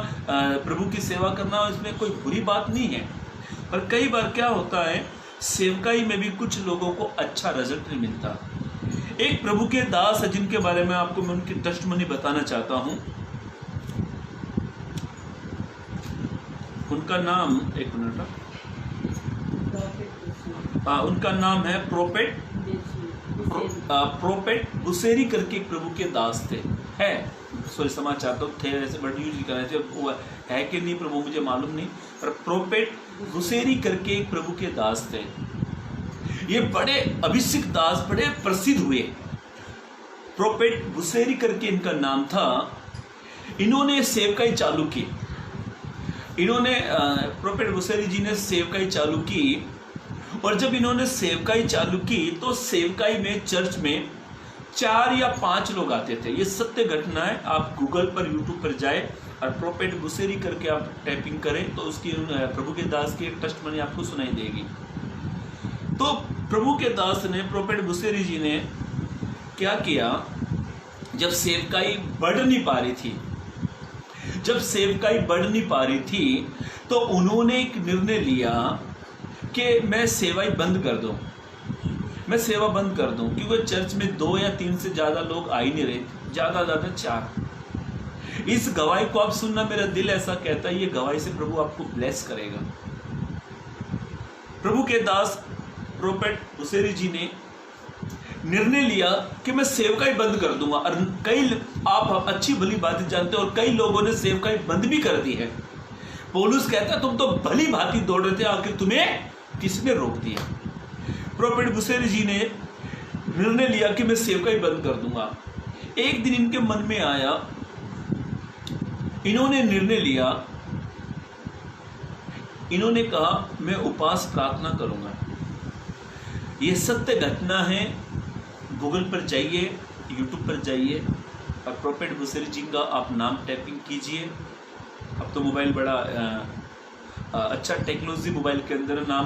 प्रभु की सेवा करना, इसमें कोई बुरी बात नहीं है, पर कई बार क्या होता है, सेवकाई में भी कुछ लोगों को अच्छा रिजल्ट नहीं मिलता। एक प्रभु के दास है जिनके बारे में आपको मैं उनकी टेस्टिमनी बताना चाहता हूं। उनका नाम, एक मिनट, उनका नाम है प्रोपेट बुसेरी करके एक प्रभु के दास थे। समाचार तो थे ऐसे, बट यूज कर रहे थे, वो है कि नहीं प्रभु मुझे मालूम नहीं, पर प्रोपेट बुसेरी करके एक प्रभु के दास थे। ये बड़े अभिषिक्त दास, बड़े प्रसिद्ध हुए। प्रोपेट बुसेरी करके इनका नाम था। इन्होंने सेवकाई चालू की। प्रोपेट बुसेरी जी ने सेवकाई चालू की, और जब इन्होंने सेवकाई चालू की तो सेवकाई में चर्च में 4 या 5 लोग आते थे। ये सत्य घटना है। आप गूगल पर, यूट्यूब पर जाए और प्रोपेट बुसेरी करके आप टाइपिंग करें तो उसकी प्रभु के दास की एक टेस्टिमनी आपको सुनाई देगी। तो प्रभु के दास ने, प्रोपेट बुसेरी जी ने क्या किया, जब सेवकाई बढ़ नहीं पा रही थी तो उन्होंने एक निर्णय लिया कि मैं सेवा बंद कर दूं, क्योंकि चर्च में 2 या 3 से ज़्यादा लोग आ ही नहीं रहे, ज़्यादा 4। इस गवाही को आप सुनना, मेरा दिल ऐसा कहता है ये गवाही से प्रभु आपको ब्लेस करेगा। प्रभु के दास प्रोपेट बुसेरी जी ने निर्णय लिया कि मैं सेवकाई बंद कर दूंगा, और कई, आप अच्छी भली बातें जानते हो, और कई लोगों ने सेवकाई बंद भी कर दी है। पौलुस कहता तुम तो भली भांति दौड़ रहे थे, आखिर तुम्हें किसने रोक दिया? प्रोपेट बुसेरी जी ने निर्णय लिया कि मैं सेवकाई बंद कर दूंगा। एक दिन इनके मन में आया, इन्होंने निर्णय लिया, इन्होंने कहा मैं उपवास प्रार्थना करूंगा। ये सत्य घटना है। गूगल पर जाइए, यूट्यूब पर जाइए और प्रोपेट बुसेरी जी का आप नाम टाइपिंग कीजिए। अब तो मोबाइल बड़ा अच्छा टेक्नोलॉजी, मोबाइल के अंदर नाम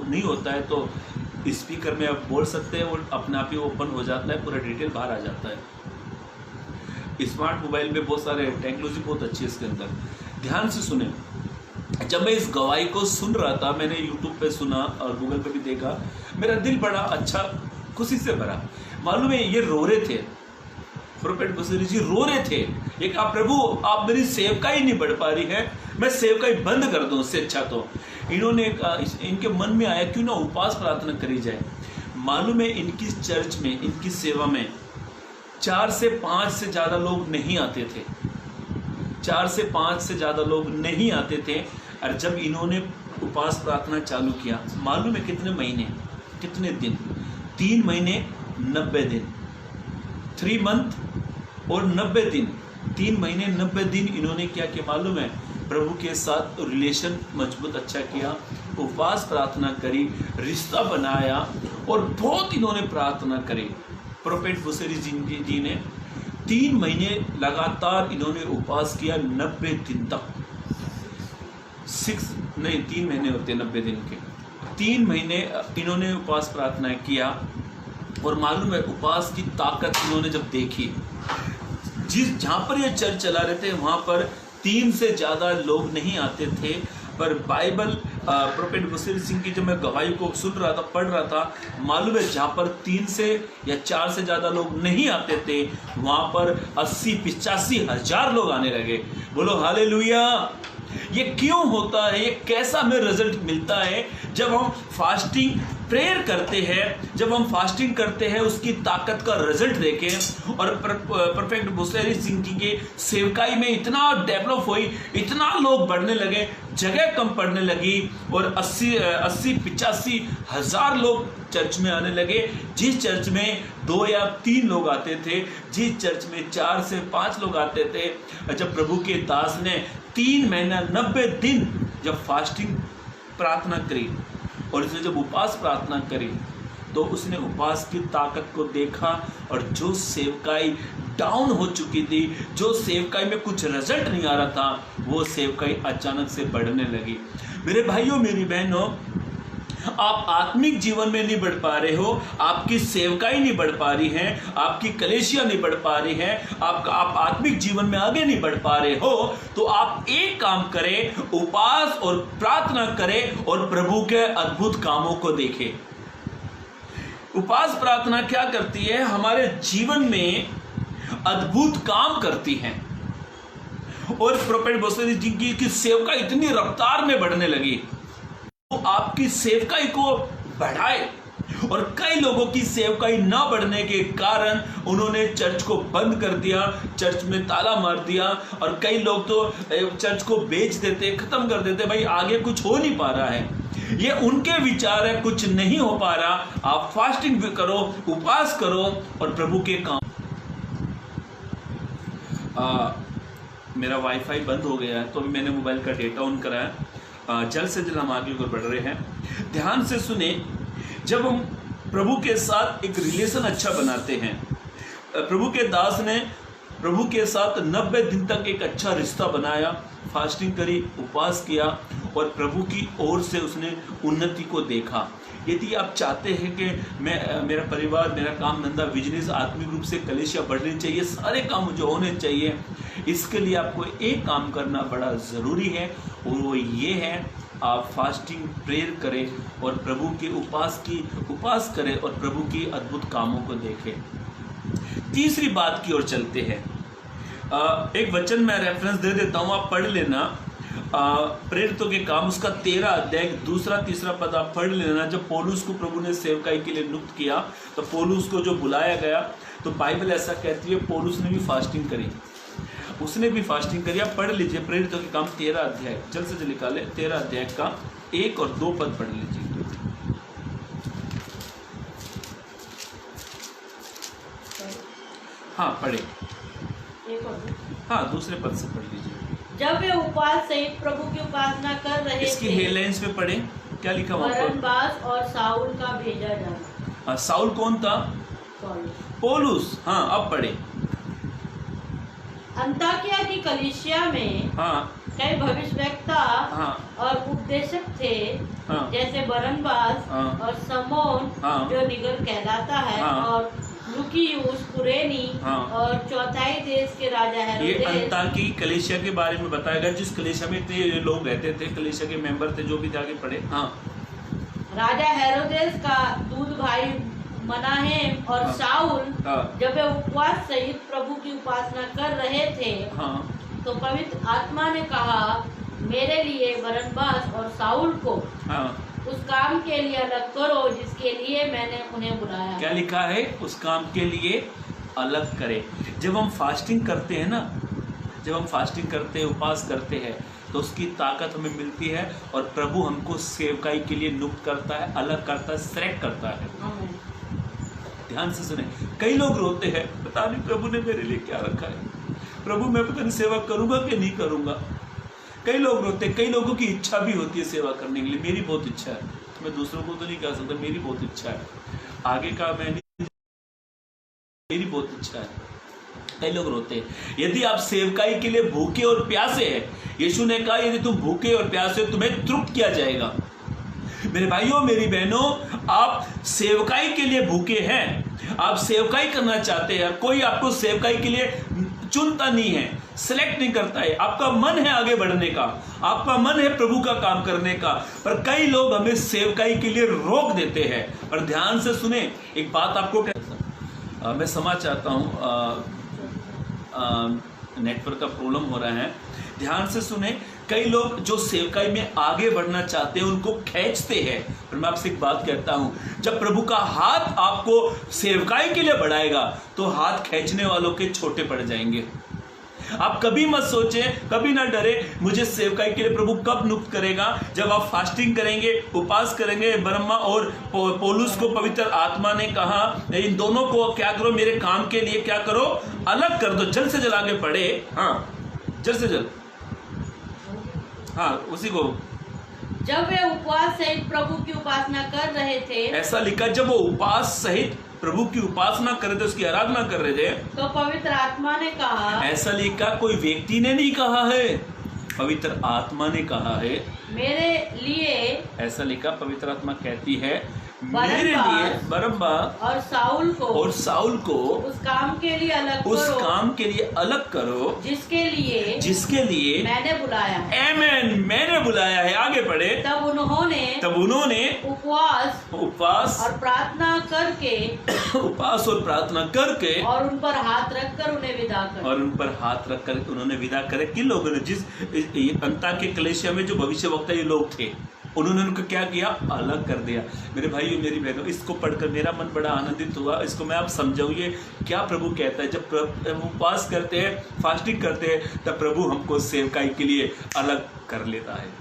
नहीं होता है तो स्पीकर में आप बोल सकते हैं, वो अपने आप ही ओपन हो जाता है, पूरा डिटेल बाहर आ जाता है। स्मार्ट मोबाइल में बहुत सारे टेक्नोलॉजी बहुत अच्छी है इसके अंदर। ध्यान से सुने, जब मैं इस गवाही को सुन रहा था, मैंने यूट्यूब पे सुना और गूगल पे भी देखा, मेरा दिल बड़ा अच्छा खुशी से भरा। मालूम है ये रो रहे थे, प्रोपेट बुसेरी जी रो रहे थे। एक आप प्रभु, आप मेरी सेवकाई नहीं बढ़ पा रही है, मैं सेवकाई बंद कर दूं, उससे अच्छा तो इन्होंने इनके मन में आया क्यों ना उपवास प्रार्थना करी जाए। मालूम है इनकी चर्च में, इनकी सेवा में 4 से 5 से ज़्यादा लोग नहीं आते थे। 4 से 5 से ज़्यादा लोग नहीं आते थे। और जब इन्होंने उपवास प्रार्थना चालू किया, मालूम है कितने महीने, कितने दिन? 3 महीने 90 दिन, 3 मंथ और 90 दिन, 3 महीने 90 दिन इन्होंने क्या किया मालूम है? प्रभु के साथ रिलेशन मजबूत अच्छा किया, उपवास प्रार्थना करी, रिश्ता बनाया, और बहुत इन्होंने प्रार्थना करी। प्रोपेट बुसेरी जी ने 3 महीने लगातार इन्होंने उपवास किया, 90 दिन तक। 3 महीने होते हैं 90 दिन के। 3 महीने इन्होंने उपवास प्रार्थना किया और मालूम है उपवास की ताकत इन्होंने जब देखी, जहाँ पर ये चर्च चला रहे थे वहाँ पर 3 से ज़्यादा लोग नहीं आते थे, पर बाइबल प्रोफेट बशीर सिंह की जब मैं गवाही को सुन रहा था, पढ़ रहा था, मालूम है जहाँ पर 3 से या 4 से ज़्यादा लोग नहीं आते थे वहाँ पर 80-85 हज़ार लोग आने लगे। बोलो हालेलुया। ये क्यों होता है? ये कैसा हमें रिजल्ट मिलता है? जब हम फास्टिंग प्रेयर करते हैं, जब हम फास्टिंग करते हैं, उसकी ताकत का रिजल्ट देखें। और परफेक्ट बशीर सिंह की के सेवकाई में इतना डेवलप हुई, इतना लोग बढ़ने लगे, जगह कम पड़ने लगी और 80-85 हज़ार लोग चर्च में आने लगे। जिस चर्च में 2 या 3 लोग आते थे, जिस चर्च में 4 से 5 लोग आते थे, जब प्रभु के दास ने 3 महीना 90 दिन जब फास्टिंग प्रार्थना करी और इसने जब उपवास प्रार्थना करी, तो उसने उपवास की ताकत को देखा और जो सेवकाई डाउन हो चुकी थी, जो सेवकाई में कुछ रिजल्ट नहीं आ रहा था, वो सेवकाई अचानक से बढ़ने लगी। मेरे भाइयों मेरी बहनों, आप आत्मिक जीवन में नहीं बढ़ पा रहे हो, आपकी सेवकाई नहीं बढ़ पा रही है, आपकी कलेशिया नहीं बढ़ पा रही है, आप आत्मिक जीवन में आगे नहीं बढ़ पा रहे हो, तो आप एक काम करें, उपवास और प्रार्थना करें और प्रभु के अद्भुत कामों को देखें। उपवास प्रार्थना क्या करती है? हमारे जीवन में अद्भुत काम करती है। और प्रोफेट बशीर जी की सेवकाई इतनी रफ्तार में बढ़ने लगी, तो आपकी सेवकाई को बढ़ाए। और कई लोगों की सेवकाई ना बढ़ने के कारण उन्होंने चर्च को बंद कर दिया, चर्च में ताला मार दिया, और कई लोग तो चर्च को बेच देते, खत्म कर देते, भाई आगे कुछ हो नहीं पा रहा है। ये उनके विचार है, कुछ नहीं हो पा रहा। आप फास्टिंग भी करो, उपवास करो और प्रभु के काम। मेरा वाईफाई बंद हो गया है, तो अभी मैंने मोबाइल का डेटा ऑन कराया। जल्द से जल्द हम आगे बढ़ रहे हैं। ध्यान से सुने, जब हम प्रभु के साथ एक रिलेशन अच्छा बनाते हैं, प्रभु के दास ने प्रभु के साथ 90 दिन तक एक अच्छा रिश्ता बनाया, फास्टिंग करी, उपवास किया और प्रभु की ओर से उसने उन्नति को देखा। यदि आप चाहते हैं कि मेरा परिवार, मेरा काम धंधा, बिजनेस आत्मिक रूप से कलेशिया बढ़नी चाहिए, सारे काम मुझे होने चाहिए, इसके लिए आपको एक काम करना बड़ा ज़रूरी है, और वो ये है, आप फास्टिंग प्रेयर करें और प्रभु के उपवास करें और प्रभु की अद्भुत कामों को देखें। तीसरी बात की ओर चलते हैं। एक वचन मैं रेफरेंस दे देता हूँ, आप पढ़ लेना। प्रेरितों के काम उसका 13 अध्याय 2-3 पद आप पढ़ लेना। जब पौलुस को प्रभु ने सेवकाई के लिए नियुक्त किया, तो पौलुस को जो बुलाया गया, तो बाइबल ऐसा कहती है पौलुस ने भी फास्टिंग करी, उसने भी फास्टिंग करी। आप पढ़ लीजिए प्रेरितों के काम 13 अध्याय, जल्द से जल्द निकाले, 13 अध्याय का 1 और 2 पद पढ़ लीजिए। हाँ पढ़े, हाँ दूसरे पद से पढ़ लीजिए। जब वे उपवास सहित प्रभु की उपासना कर रहे इसकी थे, हेडलाइंस पे पढ़े, क्या लिखा वहाँ पर? बरनबास और साउल का भेजा जाना। साउल कौन था? पौलुस। हाँ अब पढ़े। अंताकिया की कलीसिया में हाँ कई भविष्यवक्ता हाँ और उपदेशक थे, हाँ जैसे बरनबास हाँ और समोन हाँ जो निगर कहलाता है, हाँ और लुकियुस कुरेनी, हाँ और चौथाई देश के राजा ये हेरोदेस। अंताकी कलीसिया के बारे में बताया गया, जिस कलीसिया में इतने लोग रहते थे, कलीसिया के मेंबर थे, जो भी जाके पढ़े। हाँ राजा हेरोदेस का दूध भाई मनाहेम और हाँ, साउल हाँ, जब वे उपवास सहित प्रभु की उपासना कर रहे थे, हाँ, तो पवित्र आत्मा ने कहा, मेरे लिए बरनबास और साउल को हाँ। उस काम के लिए अलग करो जिसके लिए मैंने उन्हें बुलाया। क्या लिखा है? उस काम के लिए अलग करे। जब हम फास्टिंग करते हैं ना, जब हम फास्टिंग करते हैं, उपवास करते हैं, तो उसकी ताकत हमें मिलती है और प्रभु हमको सेवकाई के लिए नियुक्त करता है, अलग करता है, सेलेक्ट करता है। ध्यान से सुने, कई लोग रोते हैं, पता नहीं प्रभु ने मेरे लिए क्या रखा है, प्रभु मैं पता नहीं सेवा करूंगा कि नहीं करूंगा। कई लोग रोते हैं, कई लोगों की इच्छा भी होती है सेवा करने के लिए। मेरी बहुत इच्छा है, मैं दूसरों को तो नहीं कह सकता, मेरी बहुत इच्छा है, आगे का मैं नहीं, मेरी बहुत इच्छा है, कई लोग रोते हैं। यदि आप सेवकाई के लिए भूखे और प्यासे हैं, यीशु ने कहा यदि तुम भूखे और प्यासे हो तुम्हें तृप्त किया जाएगा। मेरे भाइयों मेरी बहनों, आप सेवकाई के लिए भूखे हैं, आप सेवकाई करना चाहते हैं, कोई आपको सेवकाई के लिए चुनता नहीं है, सिलेक्ट नहीं करता है, आपका मन है आगे बढ़ने का, आपका मन है प्रभु का काम करने का, पर कई लोग हमें सेवकाई के लिए रोक देते हैं। और ध्यान से सुने, एक बात आपको मैं समझ चाहता हूँ, नेटवर्क का प्रॉब्लम हो रहा है, ध्यान से सुने। कई लोग जो सेवकाई में आगे बढ़ना चाहते हैं उनको खींचते हैं। पर मैं आपसे एक बात कहता हूं, जब प्रभु का हाथ आपको सेवकाई के लिए बढ़ाएगा तो हाथ खींचने वालों के छोटे पड़ जाएंगे। आप कभी मत सोचें, कभी ना डरे, मुझे सेवकाई के लिए प्रभु कब नियुक्त करेगा। जब आप फास्टिंग करेंगे, उपवास करेंगे। बरम्मा और पौलुस को पवित्र आत्मा ने कहा इन दोनों को क्या करो, मेरे काम के लिए क्या करो, अलग कर दो। जल्द से जल्द आगे बढ़े, हाँ जल्द से जल्द, हाँ उसी को। जब वे उपवास सहित प्रभु की उपासना कर रहे थे, ऐसा लिखा, जब वो उपवास सहित प्रभु की उपासना कर रहे थे, उसकी आराधना कर रहे थे, तो पवित्र आत्मा ने कहा, ऐसा लिखा, कोई व्यक्ति ने नहीं कहा है, पवित्र आत्मा ने कहा है मेरे लिए। ऐसा लिखा, पवित्र आत्मा कहती है मेरे लिए बरब्बा और साउल को उस काम के लिए अलग करो, उस काम के लिए अलग करो जिसके लिए मैंने बुलाया है। आमेन, मैंने बुलाया है। आगे बढ़े। तब उन्होंने उपवास और प्रार्थना करके उपवास और प्रार्थना करके और उन पर हाथ रखकर उन्हें विदा कर, और उन पर हाथ रखकर उन्होंने विदा करे। किन लोगों ने? जिस अंता के कलीसिया में जो भविष्यवक्ता ये लोग थे, उन्होंने उनको क्या किया, अलग कर दिया। मेरे भाइयों मेरी बहनों, इसको पढ़कर मेरा मन बड़ा आनंदित हुआ। इसको मैं आप समझाऊँ ये क्या प्रभु कहता है। जब उपवास करते हैं, फास्टिंग करते हैं, तब प्रभु हमको सेवकाई के लिए अलग कर लेता है।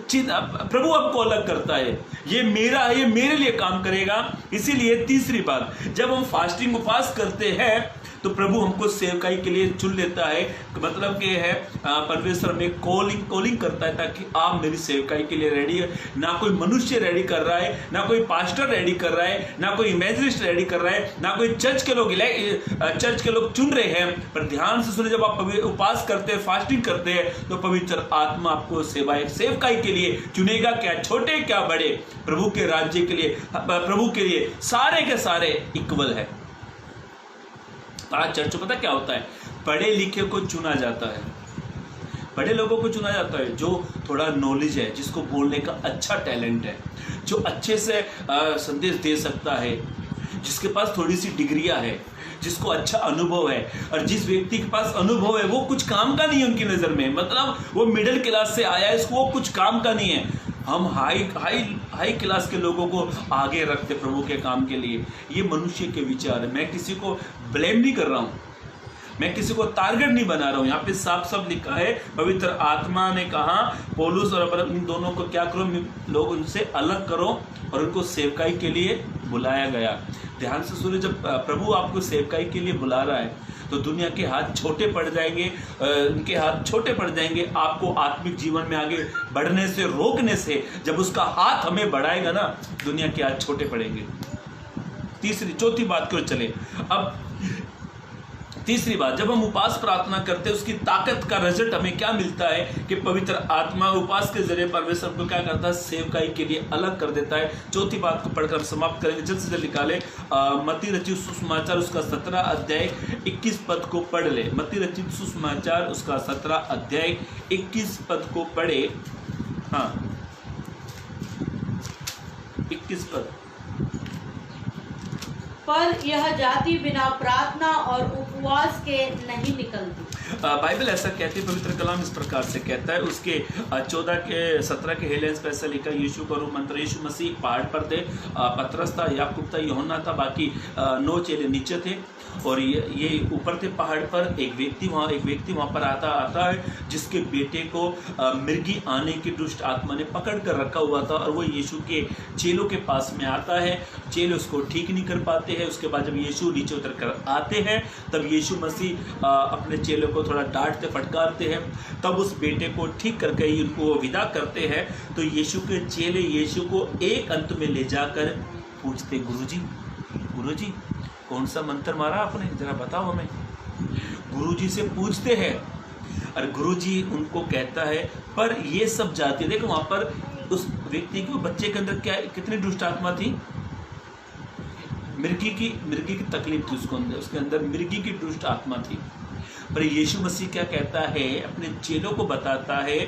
प्रभु आपको अलग करता है, ये मेरा है, ये मेरे लिए काम करेगा। इसीलिए तीसरी बात, जब हम फास्टिंग उपवास करते हैं तो प्रभु हमको सेवकाई के लिए चुन लेता है। मतलब कि है परमेश्वर में कॉलिंग करता है, ताकि आप मेरी सेवकाई के लिए रेडी है। ना कोई मनुष्य रेडी कर रहा है, ना कोई पास्टर रेडी कर रहा है, ना कोई इमेजिनिस्ट रेडी कर रहा है, ना कोई चर्च के लोग चुन रहे हैं। पर ध्यान से सुने, जब आप उपवास करते हैं, फास्टिंग करते हैं, तो पवित्र आत्मा आपको सेवकाई के लिए चुनेगा। क्या छोटे क्या बड़े, प्रभु के राज्य के लिए, प्रभु के लिए सारे के सारे इक्वल है। आज चर्च पता क्या होता है, पढ़े लिखे को चुना जाता है, बड़े लोगों को चुना जाता है, जो थोड़ा नॉलेज है, जिसको बोलने का अच्छा टैलेंट है, जो अच्छे से संदेश दे सकता है, जिसके पास थोड़ी सी डिग्रियां है, जिसको अच्छा अनुभव है। और जिस व्यक्ति के पास अनुभव है वो कुछ काम का नहीं है उनकी नज़र में, मतलब वो मिडिल क्लास से आया है, इसको वो कुछ काम का नहीं है। हम हाई क्लास के लोगों को आगे रखते प्रभु के काम के लिए। ये मनुष्य के विचार है। मैं किसी को ब्लेम नहीं कर रहा हूँ, मैं किसी को टारगेट नहीं बना रहा हूँ। यहाँ पे साफ लिखा है, पवित्र आत्मा ने कहा पौलुस और इन दोनों को क्या करो, लोग उनसे अलग करो और उनको सेवकाई के लिए बुलाया गया। ध्यान से सुनिए, जब प्रभु आपको सेवकाई के लिए बुला रहा है तो दुनिया के हाथ छोटे पड़ जाएंगे, उनके हाथ छोटे पड़ जाएंगे आपको आत्मिक जीवन में आगे बढ़ने से रोकने से। जब उसका हाथ हमें बढ़ाएगा ना, दुनिया के हाथ छोटे पड़ेंगे। चौथी बात को चले। अब तीसरी बात, जब हम उपवास प्रार्थना करते हैं, उसकी ताकत का रिजल्ट हमें क्या मिलता है कि पवित्र आत्मा उपवास के जरिए परमेश्वर को क्या करता है, सेवकाई के लिए अलग कर देता है। चौथी बात को पढ़कर हम समाप्त करेंगे, जल्द से जल्द निकाले। मत्ती रचित सुसमाचार उसका 17 अध्याय 21 पद को पढ़ ले। मत्ती रचित सुसमाचार उसका 17 अध्याय 21 पद को पढ़े। हाँ 21 पद। पर यह जाति बिना प्रार्थना और उपवास के नहीं निकलती। बाइबल ऐसा कहती है, पवित्र कलाम इस प्रकार से कहता है। उसके 14 के 17 के हेलेंस पे ऐसा लिखा, यीशु का रूप मंत्र। यीशु मसीह पहाड़ पर थे, पतरस था, याकूब था, यूहन्ना था, बाकी 9 चेले नीचे थे और ये ऊपर थे पहाड़ पर। एक व्यक्ति वहाँ पर आता है जिसके बेटे को मिर्गी आने की दुष्ट आत्मा ने पकड़ कर रखा हुआ था, और वो यीशु के चेलों के पास में आता है। चेले उसको ठीक नहीं कर पाते हैं। उसके बाद जब यीशु नीचे उतर कर आते हैं, तब यीशु मसीह अपने चेलों को थोड़ा डांटते फटकारते हैं। तब उस बेटे को ठीक करके ही उनको विदा करते हैं। तो यीशु के चेले यीशु को एक अंत में ले जाकर पूछते, गुरुजी कौन सा मंत्र मारा आपने, जरा बताओ हमें। गुरुजी से पूछते हैं और गुरुजी उनको कहता है पर ये सब जाति, देखो वहाँ पर उस व्यक्ति के बच्चे के अंदर क्या कितनी दुष्ट आत्मा थी, मिर्गी की तकलीफ थी उसके अंदर मिर्गी की दुष्ट आत्मा थी। पर यीशु मसीह क्या कहता है, अपने चेलों को बताता है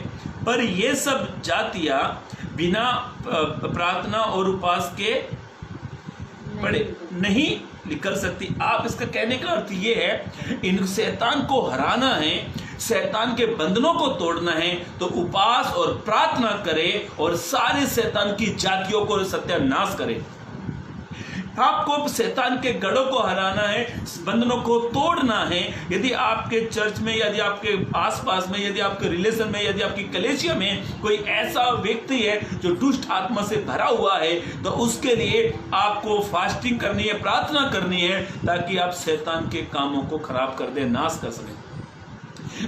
पर ये सब जातियां बिना प्रार्थना और उपवास के पड़े नहीं निकल सकती। आप इसका कहने का अर्थ ये है, इन शैतान को हराना है, शैतान के बंधनों को तोड़ना है तो उपवास और प्रार्थना करे और सारे शैतान की जातियों को सत्यानाश करे। आपको शैतान के गढ़ों को हराना है, बंधनों को तोड़ना है। यदि आपके चर्च में, यदि आपके आसपास में, यदि आपके रिलेशन में, यदि आपकी कलीसिया में कोई ऐसा व्यक्ति है जो दुष्ट आत्मा से भरा हुआ है तो उसके लिए आपको फास्टिंग करनी है, प्रार्थना करनी है ताकि आप शैतान के कामों को खराब कर दे, नाश कर सकें।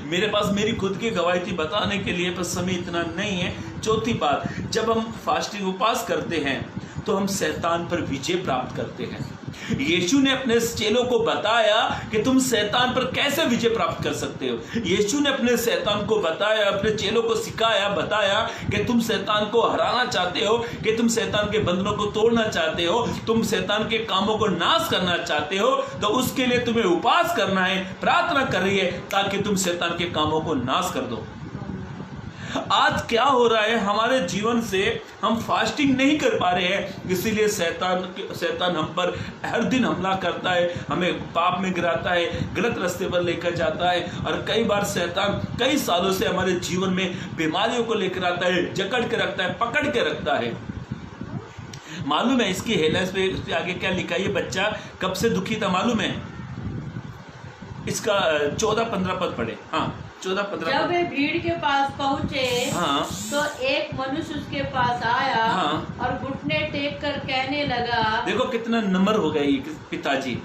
मेरे पास मेरी खुद की गवाही थी बताने के लिए, पर समय इतना नहीं है। चौथी बात, जब हम फास्टिंग उपवास करते हैं तो हम शैतान पर विजय प्राप्त करते हैं। यीशु ने अपने चेलों को बताया कि तुम शैतान पर कैसे विजय प्राप्त कर सकते हो। यीशु ने अपने शैतान को बताया, अपने चेलों को सिखाया, बताया कि तुम शैतान को हराना चाहते हो, कि तुम शैतान के बंधनों को तोड़ना चाहते हो, तुम शैतान के कामों को नाश करना चाहते हो, तो उसके लिए तुम्हें उपवास करना है, प्रार्थना करनी है ताकि तुम शैतान के कामों को नाश कर दो। आज क्या हो रहा है, हमारे जीवन से हम फास्टिंग नहीं कर पा रहे हैं, इसीलिए शैतान हम पर हर दिन हमला करता है, हमें पाप में गिराता है, गलत रास्ते पर लेकर जाता है। और कई बार शैतान कई सालों से हमारे जीवन में बीमारियों को लेकर आता है, जकड़ के रखता है, पकड़ के रखता है। मालूम है इसकी हेडलाइंस पे आगे क्या लिखा है, ये बच्चा कब से दुखी था मालूम है? इसका 14-15 पद पढ़े। हाँ 14-15। जब वे भीड़ के पास पहुँचे, हाँ, तो एक मनुष्य उसके पास आया, हाँ, और घुटने टेक कर कहने लगा, देखो कितना नम्र हो गया ये पिताजी,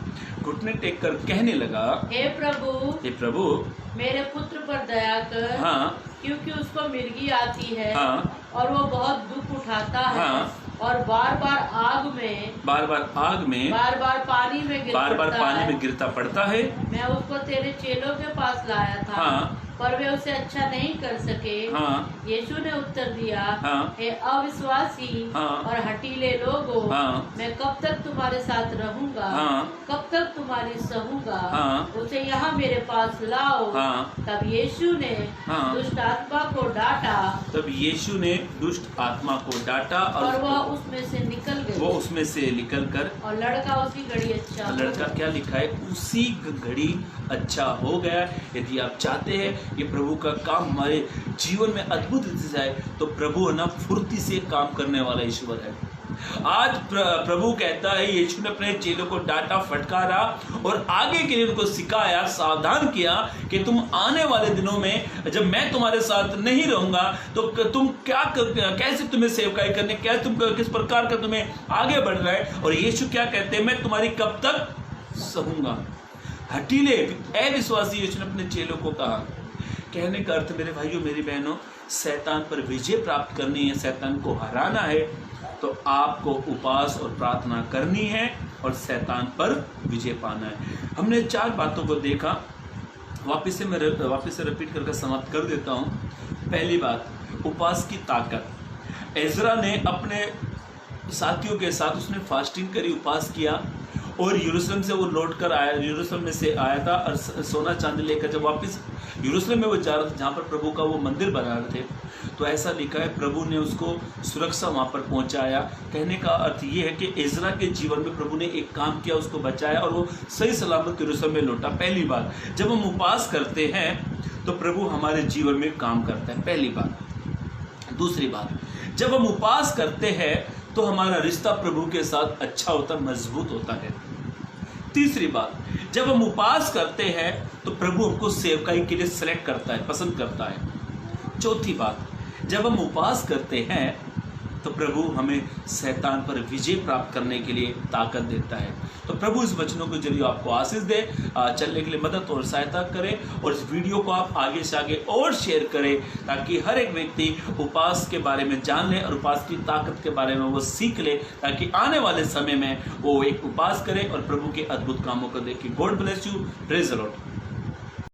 घुटने टेक कर कहने लगा, हे प्रभु मेरे पुत्र पर दया कर, हाँ, क्योंकि उसको मिर्गी आती है, हाँ, और वो बहुत दुख उठाता है, हाँ, और बार बार आग में, बार बार पानी में गिरता पड़ता है। मैं उसको तेरे चेलों के पास लाया था, हाँ, पर वे उसे अच्छा नहीं कर सके। हाँ, यीशु ने उत्तर दिया, हाँ, हे अविश्वासी, हाँ, और हठीले लोगों, हाँ, मैं कब तक तुम्हारे साथ रहूंगा, हाँ, कब तक तुम्हारी सहूंगा, हाँ, उसे यहाँ मेरे पास लाओ। हाँ, तब यीशु ने हाँ, दुष्ट आत्मा को डांटा, और वह उसमें से निकल गई, और लड़का उसी घड़ी अच्छा, लड़का क्या लिखा है, उसी घड़ी अच्छा हो गया। यदि आप चाहते हैं कि प्रभु का काम हमारे जीवन में अद्भुत रीति से आए तो प्रभु है ना फुर्ती से काम करने वाला ईश्वर है। आज प्रभु कहता है, यीशु ने अपने चेलों को डांटा, फटकारा और आगे के लिए उनको सिखाया, सावधान किया कि तुम आने वाले दिनों में जब मैं तुम्हारे साथ नहीं रहूंगा तो तुम कैसे तुम्हें सेवकाई करने, क्या तुम किस प्रकार का तुम्हें आगे बढ़ रहा है। और यीशु क्या कहते हैं, मैं तुम्हारी कब तक सहूंगा। हठीले अविश्वासी यीशु ने अपने चेलों को कहा। कहने का अर्थ मेरे भाइयों मेरी बहनों, शैतान पर विजय प्राप्त करनी है, शैतान को हराना है तो आपको उपवास और प्रार्थना करनी है और शैतान पर विजय पाना है। हमने 4 बातों को देखा, वापस से रिपीट करके समाप्त कर देता हूँ। पहली बात, उपवास की ताकत। एजरा ने अपने साथियों के साथ उसने फास्टिंग करी, उपवास किया और यरूशलेम से वो लौट कर आया, यरूशलेम में से आया था और सोना चांदी लेकर जब वापस यरूशलेम में वो जा रहा था जहाँ पर प्रभु का वो मंदिर बना रहे थे, तो ऐसा लिखा है प्रभु ने उसको सुरक्षा वहाँ पर पहुँचाया। कहने का अर्थ ये है कि एजरा के जीवन में प्रभु ने एक काम किया, उसको बचाया और वो सही सलामत यरूशलेम में लौटा। पहली बात, जब हम उपवास करते हैं तो प्रभु हमारे जीवन में काम करता है, पहली बात। दूसरी बात, जब हम उपवास करते हैं तो हमारा रिश्ता प्रभु के साथ अच्छा होता, मजबूत होता है। तीसरी बात, जब हम उपवास करते हैं तो प्रभु हमको सेवकाई के लिए सेलेक्ट करता है, पसंद करता है। चौथी बात, जब हम उपवास करते हैं तो प्रभु हमें शैतान पर विजय प्राप्त करने के लिए ताकत देता है। तो प्रभु इस वचनों के जरिए आपको आशीष दे, चलने के लिए मदद और सहायता करें और इस वीडियो को आप आगे से आगे और शेयर करें ताकि हर एक व्यक्ति उपवास के बारे में जान ले और उपवास की ताकत के बारे में वो सीख ले, ताकि आने वाले समय में वो एक उपवास करे और प्रभु के अद्भुत कामों को देखे। God bless you, praise the Lord.